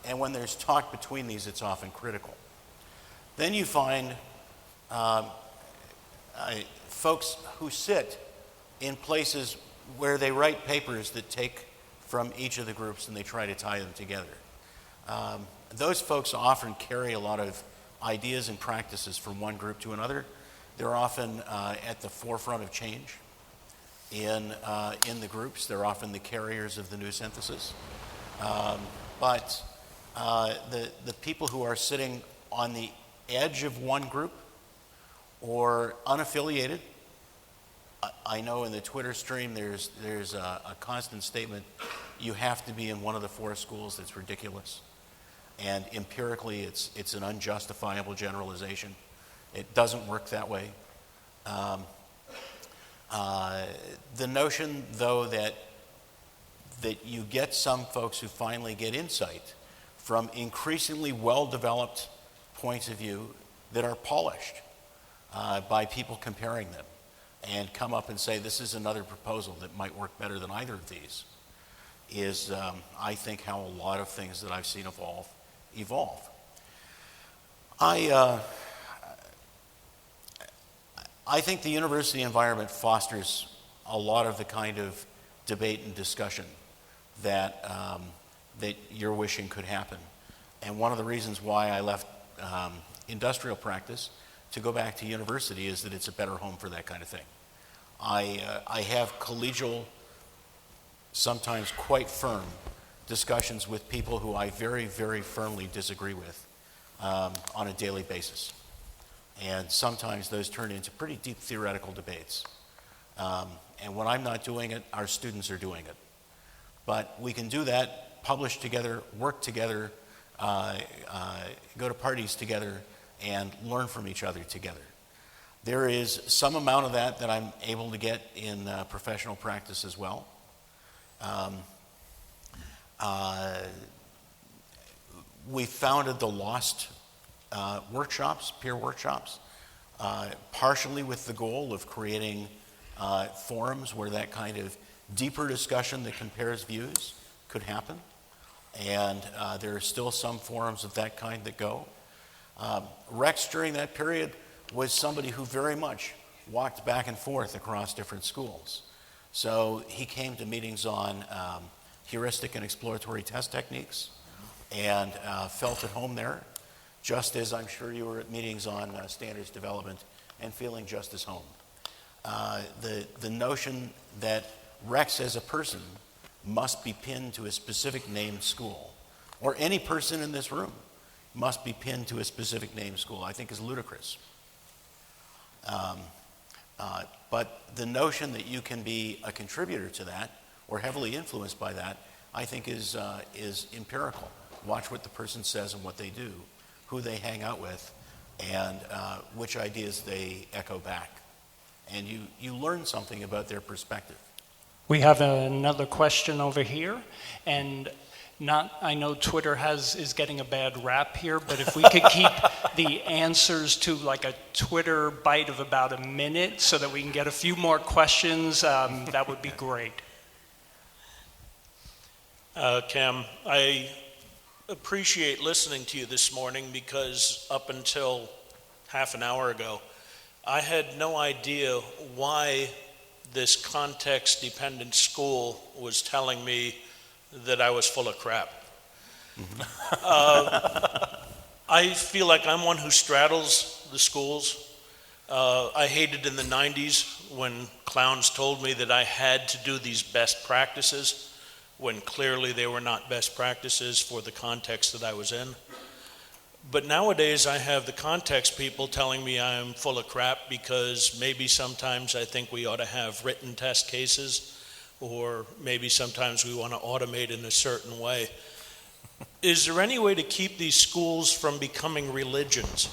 And when there's talk between these, it's often critical. Then you find folks who sit in places where they write papers that take from each of the groups and they try to tie them together. Those folks often carry a lot of ideas and practices from one group to another. They're often at the forefront of change in the groups. They're often the carriers of the new synthesis. But the people who are sitting on the edge of one group or unaffiliated, I know in the Twitter stream there's a constant statement, you have to be in one of the four schools. That's ridiculous. And empirically, it's an unjustifiable generalization. It doesn't work that way. The notion, though, that you get some folks who finally get insight from increasingly well-developed points of view that are polished by people comparing them and come up and say, this is another proposal that might work better than either of these, is, I think, how a lot of things that I've seen evolve. I think the university environment fosters a lot of the kind of debate and discussion that you're wishing could happen. And one of the reasons why I left industrial practice to go back to university is that it's a better home for that kind of thing. I have collegial, sometimes quite firm, discussions with people who I very, very firmly disagree with on a daily basis. And sometimes those turn into pretty deep theoretical debates. And when I'm not doing it, our students are doing it. But we can do that, publish together, work together, go to parties together, and learn from each other together. There is some amount of that I'm able to get in professional practice as well. We founded the Lost workshops, peer workshops, partially with the goal of creating forums where that kind of deeper discussion that compares views could happen. And there are still some forums of that kind that go. Rex, during that period, was somebody who very much walked back and forth across different schools. So he came to meetings on heuristic and exploratory test techniques and felt at home there, just as I'm sure you were at meetings on standards development and feeling just as home. The notion that Rex as a person must be pinned to a specific named school, or any person in this room must be pinned to a specific named school, I think is ludicrous. But the notion that you can be a contributor to that or heavily influenced by that, I think is empirical. Watch what the person says and what they do, who they hang out with, and which ideas they echo back. And you learn something about their perspective. We have another question over here, and I know Twitter is getting a bad rap here, but if we could keep the answers to like a Twitter bite of about a minute so that we can get a few more questions, that would be great. Cam, I appreciate listening to you this morning because up until half an hour ago, I had no idea why this context-dependent school was telling me that I was full of crap. I feel like I'm one who straddles the schools. I hated in the 90s when clowns told me that I had to do these best practices when clearly they were not best practices for the context that I was in. But nowadays I have the context people telling me I'm full of crap because maybe sometimes I think we ought to have written test cases, or maybe sometimes we want to automate in a certain way. Is there any way to keep these schools from becoming religions?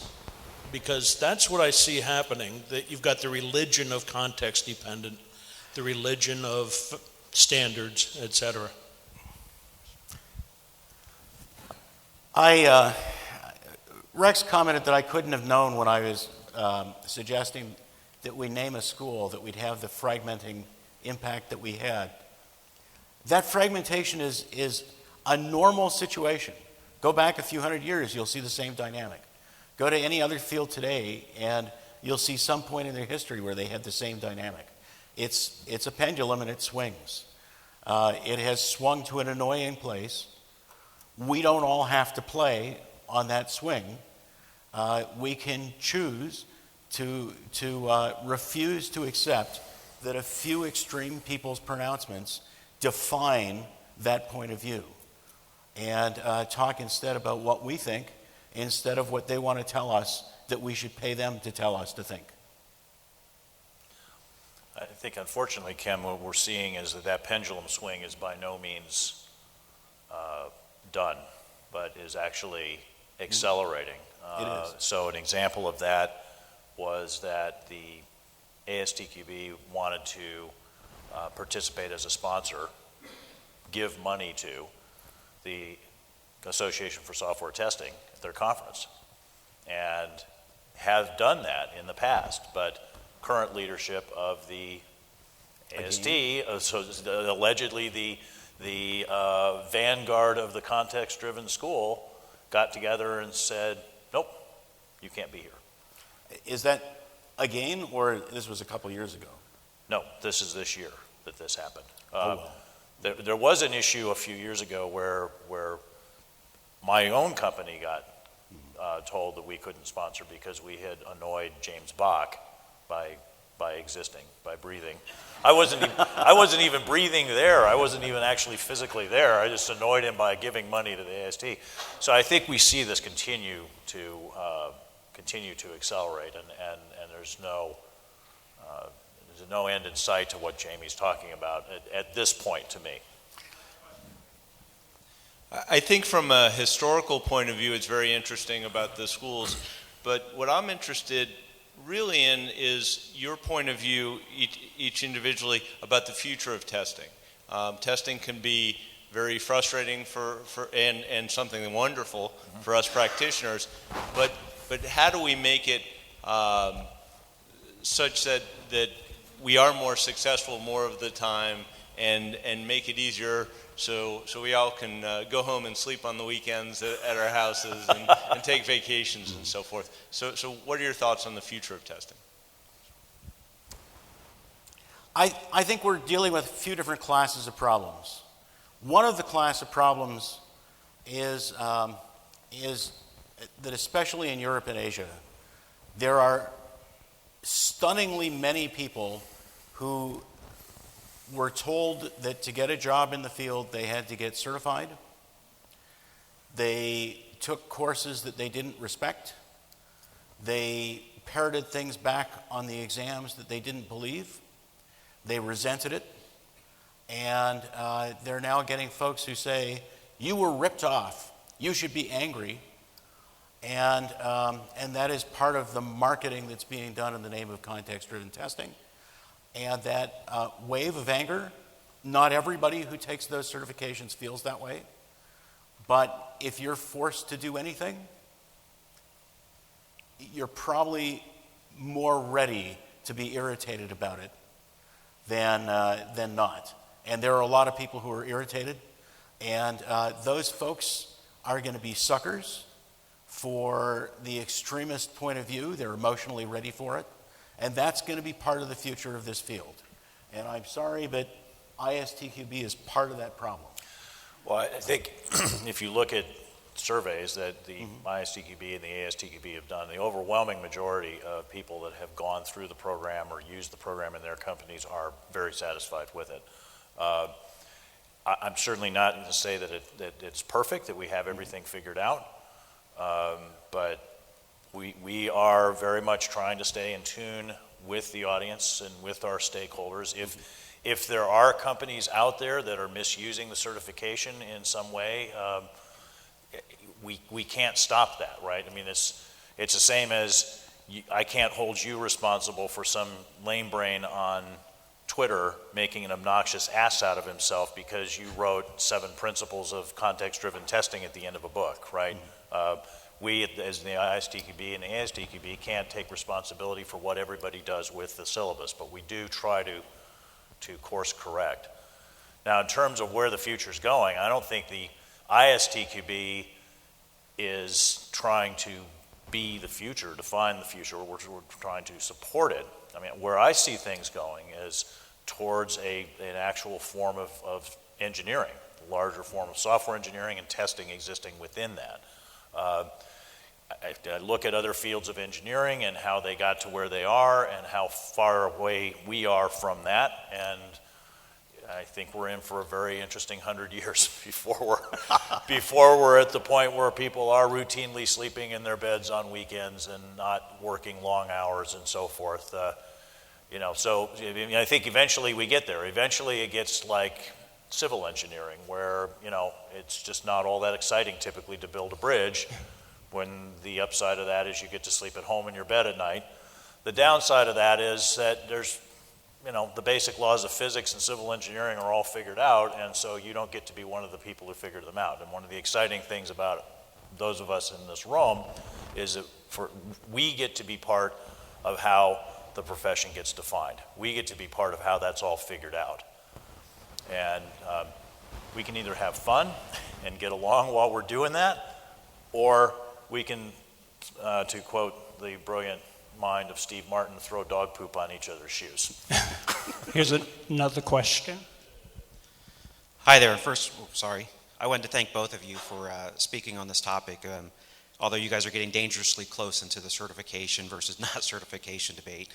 Because that's what I see happening, that you've got the religion of context dependent, the religion of standards, etc. Rex commented that I couldn't have known when I was suggesting that we name a school that we'd have the fragmenting impact that we had. That fragmentation is a normal situation. Go back a few hundred years, you'll see the same dynamic. Go to any other field today, and you'll see some point in their history where they had the same dynamic. It's a pendulum, and it swings. It has swung to an annoying place. We don't all have to play on that swing. We can choose to refuse to accept that a few extreme people's pronouncements define that point of view, and talk instead about what we think instead of what they want to tell us that we should pay them to tell us to think. I think, unfortunately, Ken, what we're seeing is that pendulum swing is by no means done, but is actually accelerating. It is. So an example of that was that the ASTQB wanted to participate as a sponsor, give money to the Association for Software Testing at their conference, and have done that in the past, but current leadership of the AST, so allegedly the vanguard of the context-driven school, got together and said, nope, you can't be here. Is that again, or this was a couple years ago? No, this is this year that this happened. Well. There was an issue a few years ago where my own company got told that we couldn't sponsor because we had annoyed James Bach by breathing. I wasn't even breathing there. I wasn't even actually physically there. I just annoyed him by giving money to the AST. So I think we see this continue to accelerate, and there's no end in sight to what Jamie's talking about at this point to me. I think from a historical point of view, it's very interesting about the schools, but what I'm interested really in is your point of view, each individually, about the future of testing. Testing can be very frustrating and something wonderful for us practitioners, but how do we make it such that we are more successful more of the time and make it easier so we all can go home and sleep on the weekends at our houses and take vacations and so forth. So what are your thoughts on the future of testing? I think we're dealing with a few different classes of problems. One of the class of problems is that especially in Europe and Asia, there are stunningly many people who were told that to get a job in the field, they had to get certified. They took courses that they didn't respect. They parroted things back on the exams that they didn't believe. They resented it. And they're now getting folks who say, you were ripped off. You should be angry. And that is part of the marketing that's being done in the name of context-driven testing. And that wave of anger, not everybody who takes those certifications feels that way. But if you're forced to do anything, you're probably more ready to be irritated about it than not. And there are a lot of people who are irritated. And those folks are going to be suckers for the extremist point of view. They're emotionally ready for it. And that's going to be part of the future of this field. And I'm sorry, but ISTQB is part of that problem. Well, I think if you look at surveys that the ISTQB and the ASTQB have done, the overwhelming majority of people that have gone through the program or used the program in their companies are very satisfied with it. I'm certainly not going to say that it's perfect, that we have everything figured out, but we are very much trying to stay in tune with the audience and with our stakeholders. If there are companies out there that are misusing the certification in some way, we can't stop that, right? I mean, it's the same as I can't hold you responsible for some lame brain on Twitter making an obnoxious ass out of himself because you wrote 7 principles of context-driven testing at the end of a book, right? We, as the ISTQB and the ASTQB, can't take responsibility for what everybody does with the syllabus, but we do try to course correct. Now, in terms of where the future's going, I don't think the ISTQB is trying to be the future, define the future. We're trying to support it. I mean, where I see things going is towards an actual form of engineering, a larger form of software engineering and testing existing within that. I look at other fields of engineering and how they got to where they are and how far away we are from that, and I think we're in for a very interesting 100 years before we're at the point where people are routinely sleeping in their beds on weekends and not working long hours and so forth. So I think eventually we get there. Eventually it gets like civil engineering, where it's just not all that exciting typically to build a bridge, when the upside of that is you get to sleep at home in your bed at night. The downside of that is that there's the basic laws of physics and civil engineering are all figured out, and so you don't get to be one of the people who figured them out. And one of the exciting things about those of us in this room is that we get to be part of how the profession gets defined. We get to be part of how that's all figured out. And we can either have fun and get along while we're doing that, or we can, to quote the brilliant mind of Steve Martin, throw dog poop on each other's shoes. Here's another question. Hi there. First, I wanted to thank both of you for speaking on this topic. Although you guys are getting dangerously close into the certification versus not certification debate.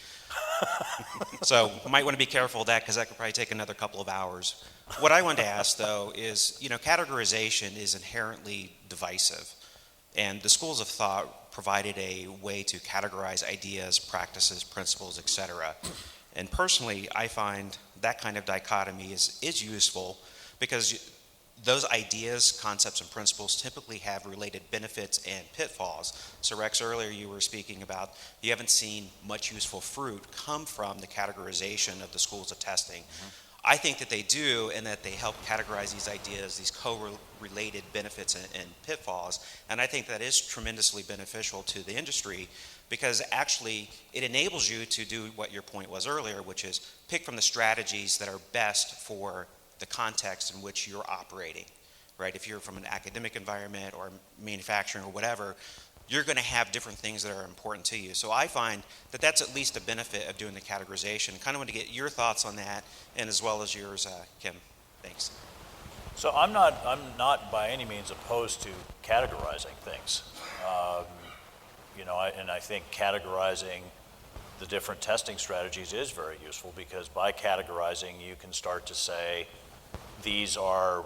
So you might want to be careful of that, because that could probably take another couple of hours. What I wanted to ask, though, is, categorization is inherently divisive. And the schools of thought provided a way to categorize ideas, practices, principles, etc. And personally, I find that kind of dichotomy is useful, because those ideas, concepts, and principles typically have related benefits and pitfalls. So Rex, earlier you were speaking about you haven't seen much useful fruit come from the categorization of the schools of testing. I think that they do, and that they help categorize these ideas, these co-related benefits and pitfalls, and I think that is tremendously beneficial to the industry, because actually it enables you to do what your point was earlier, which is pick from the strategies that are best for the context in which you're operating, right? If you're from an academic environment or manufacturing or whatever, you're going to have different things that are important to you. So I find that that's at least a benefit of doing the categorization. Kind of want to get your thoughts on that, and as well as yours, Kim. Thanks. So I'm not by any means opposed to categorizing things. And I think categorizing the different testing strategies is very useful, because by categorizing you can start to say these are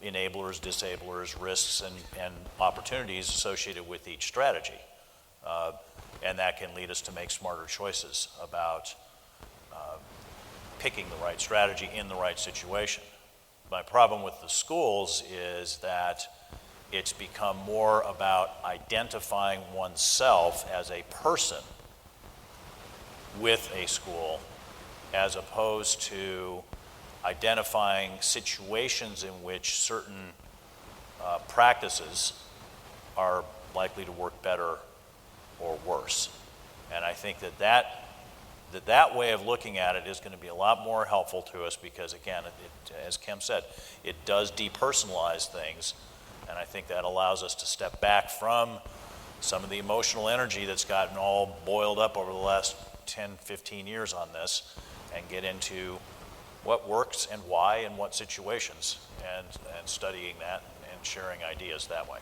enablers, disablers, risks, and opportunities associated with each strategy. And that can lead us to make smarter choices about picking the right strategy in the right situation. My problem with the schools is that it's become more about identifying oneself as a person with a school, as opposed to identifying situations in which certain practices are likely to work better or worse. And I think that way of looking at it is going to be a lot more helpful to us, because again, as Kim said, it does depersonalize things, And I think that allows us to step back from some of the emotional energy that's gotten all boiled up over the last 10, 15 years on this and get into what works and why and what situations, and studying that and sharing ideas that way.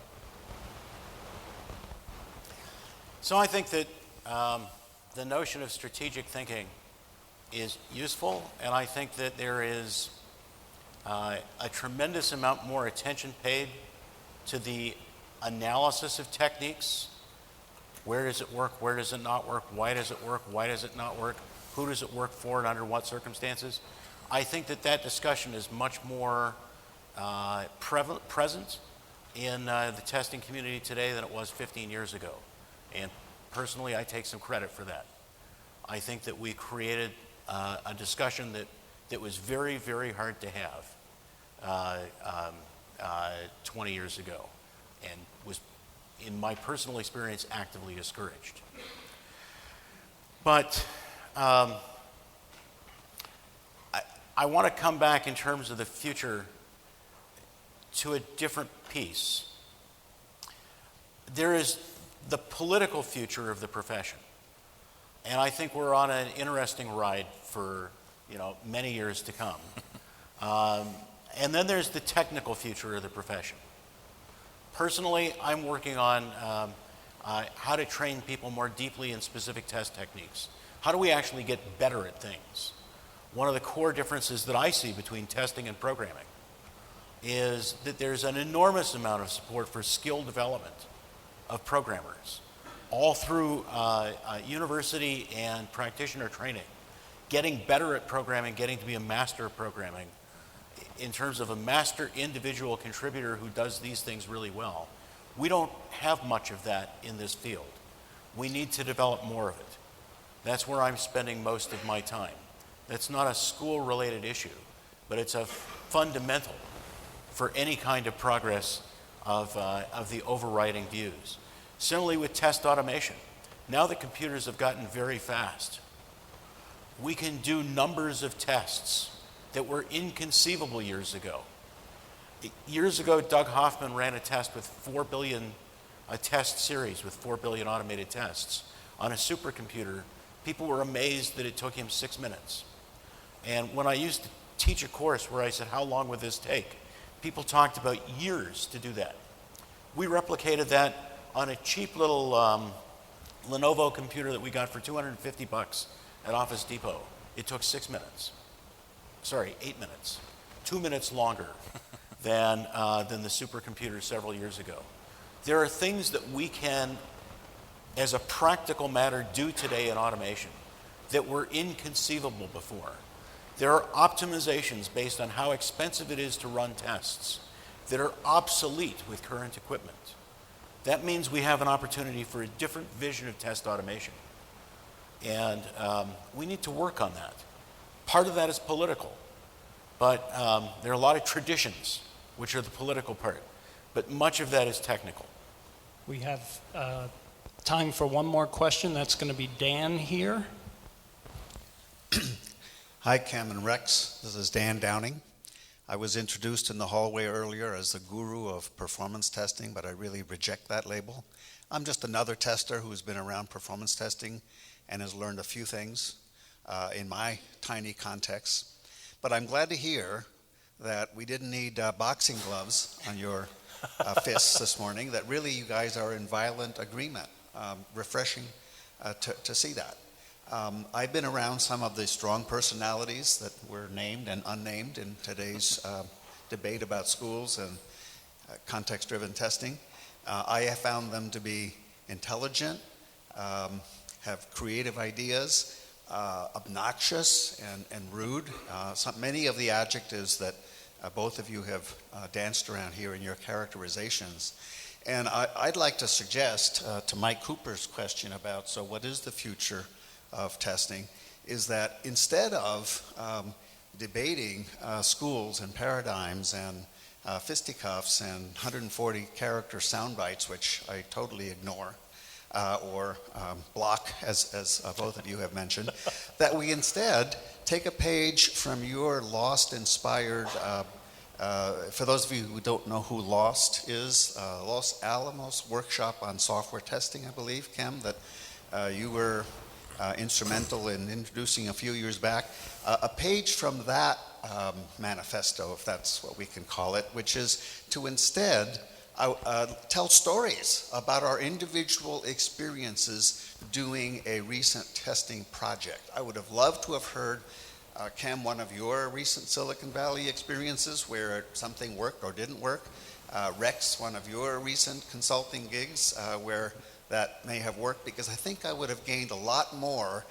So I think that the notion of strategic thinking is useful, and I think that there is a tremendous amount more attention paid to the analysis of techniques. Where does it work? Where does it not work? Why does it work? Why does it not work? Who does it work for and under what circumstances? I think that that discussion is much more present in the testing community today than it was 15 years ago. And personally, I take some credit for that. I think that we created a discussion that was very, very hard to have 20 years ago, and was, in my personal experience, actively discouraged. But I want to come back in terms of the future to a different piece. There is the political future of the profession. And I think we're on an interesting ride for many years to come. And then there's the technical future of the profession. Personally, I'm working on how to train people more deeply in specific test techniques. How do we actually get better at things? One of the core differences that I see between testing and programming is that there's an enormous amount of support for skill development of programmers, all through university and practitioner training. Getting better at programming, getting to be a master of programming, in terms of a master individual contributor who does these things really well. We don't have much of that in this field. We need to develop more of it. That's where I'm spending most of my time. That's not a school-related issue, but it's a fundamental for any kind of progress of the overriding views. Similarly with test automation. Now that computers have gotten very fast, we can do numbers of tests that were inconceivable years ago. Years ago, Doug Hoffman ran a test with 4 billion, a test series with 4 billion automated tests on a supercomputer. People were amazed that it took him 6 minutes. And when I used to teach a course where I said, how long would this take? People talked about years to do that. We replicated that on a cheap little Lenovo computer that we got for $250 at Office Depot. It took 6 minutes. Sorry, 8 minutes. 2 minutes longer than the supercomputer several years ago. There are things that we can, as a practical matter, do today in automation that were inconceivable before. There are optimizations based on how expensive it is to run tests that are obsolete with current equipment. That means we have an opportunity for a different vision of test automation. And we need to work on that. Part of that is political, but there are a lot of traditions, which are the political part, but much of that is technical. We have time for one more question. That's going to be Dan here. Hi, Cam and Rex. This is Dan Downing. I was introduced in the hallway earlier as the guru of performance testing, but I really reject that label. I'm just another tester who's been around performance testing and has learned a few things in my tiny context. But I'm glad to hear that we didn't need boxing gloves on your fists this morning, that really you guys are in violent agreement. Refreshing to see that. I've been around some of the strong personalities that were named and unnamed in today's debate about schools and context-driven testing. I have found them to be intelligent, have creative ideas, obnoxious and rude. Many of the adjectives that both of you have danced around here in your characterizations. And I'd like to suggest to Mike Cooper's question about, so what is the future of testing, is that instead of debating schools and paradigms and fisticuffs and 140 character sound bites, which I totally ignore, or block, as both of you have mentioned, that we instead take a page from your lost, inspired For those of you who don't know who LOST is, Los Alamos Workshop on Software Testing, I believe, Cam, that you were instrumental in introducing a few years back. A page from that manifesto, if that's what we can call it, which is to instead tell stories about our individual experiences doing a recent testing project. I would have loved to have heard, Cam, one of your recent Silicon Valley experiences where something worked or didn't work. Rex, one of your recent consulting gigs where that may have worked, because I think I would have gained a lot more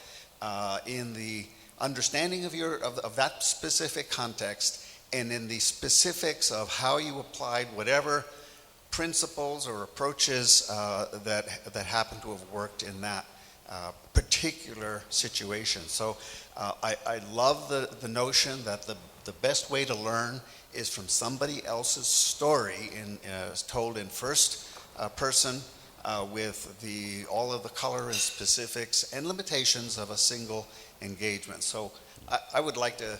in the understanding of that specific context and in the specifics of how you applied whatever principles or approaches that happen to have worked in that particular situation. So I love the notion that the best way to learn is from somebody else's story told in first person with all of the color and specifics and limitations of a single engagement. So I would like to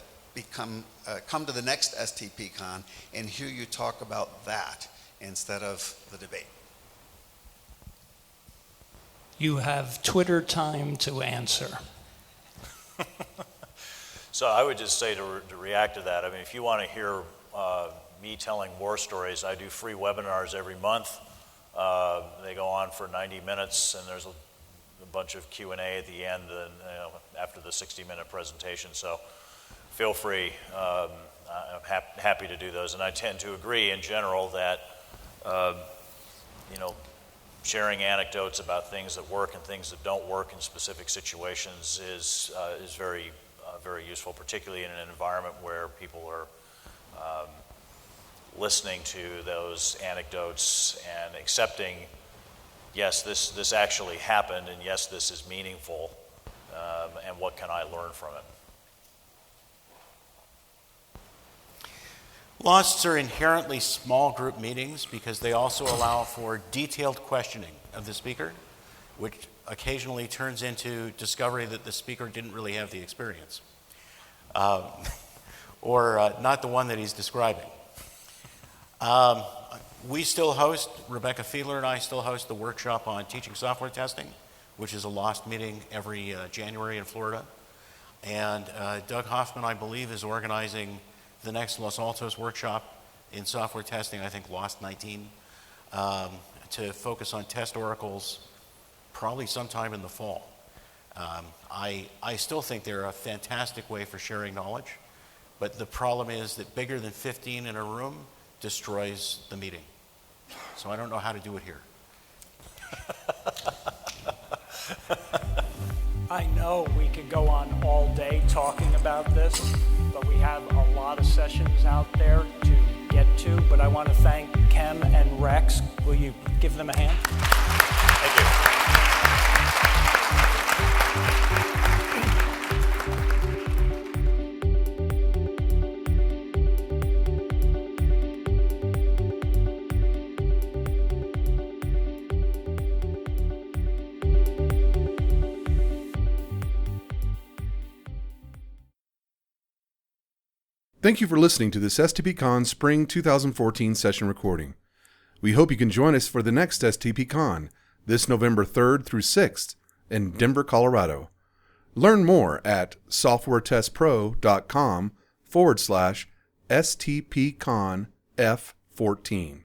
come to the next STPCon and hear you talk about that instead of the debate. You have Twitter time to answer. So I would just say to react to that, I mean, if you want to hear me telling war stories, I do free webinars every month. They go on for 90 minutes, and there's a bunch of Q&A at the end and, after the 60-minute presentation. So feel free. I'm happy to do those. And I tend to agree in general that, sharing anecdotes about things that work and things that don't work in specific situations is very useful, particularly in an environment where people are listening to those anecdotes and accepting, yes, this actually happened, and yes, this is meaningful, and what can I learn from it? LOSTs are inherently small group meetings because they also allow for detailed questioning of the speaker, which occasionally turns into discovery that the speaker didn't really have the experience, or not the one that he's describing. We still host, Rebecca Fiedler and I still host the workshop on teaching software testing, which is a LOST meeting every January in Florida. And Doug Hoffman, I believe, is organizing the next Los Altos workshop in software testing, I think LOST 19, to focus on test oracles probably sometime in the fall. I still think they're a fantastic way for sharing knowledge, but the problem is that bigger than 15 in a room destroys the meeting. So I don't know how to do it here. I know we could go on all day talking about this, but we have a lot of sessions out there to get to. But I want to thank Kem and Rex. Will you give them a hand? Thank you. Thank you for listening to this STPCon Spring 2014 session recording. We hope you can join us for the next STPCon, this November 3rd through 6th in Denver, Colorado. Learn more at softwaretestpro.com/STPConF14.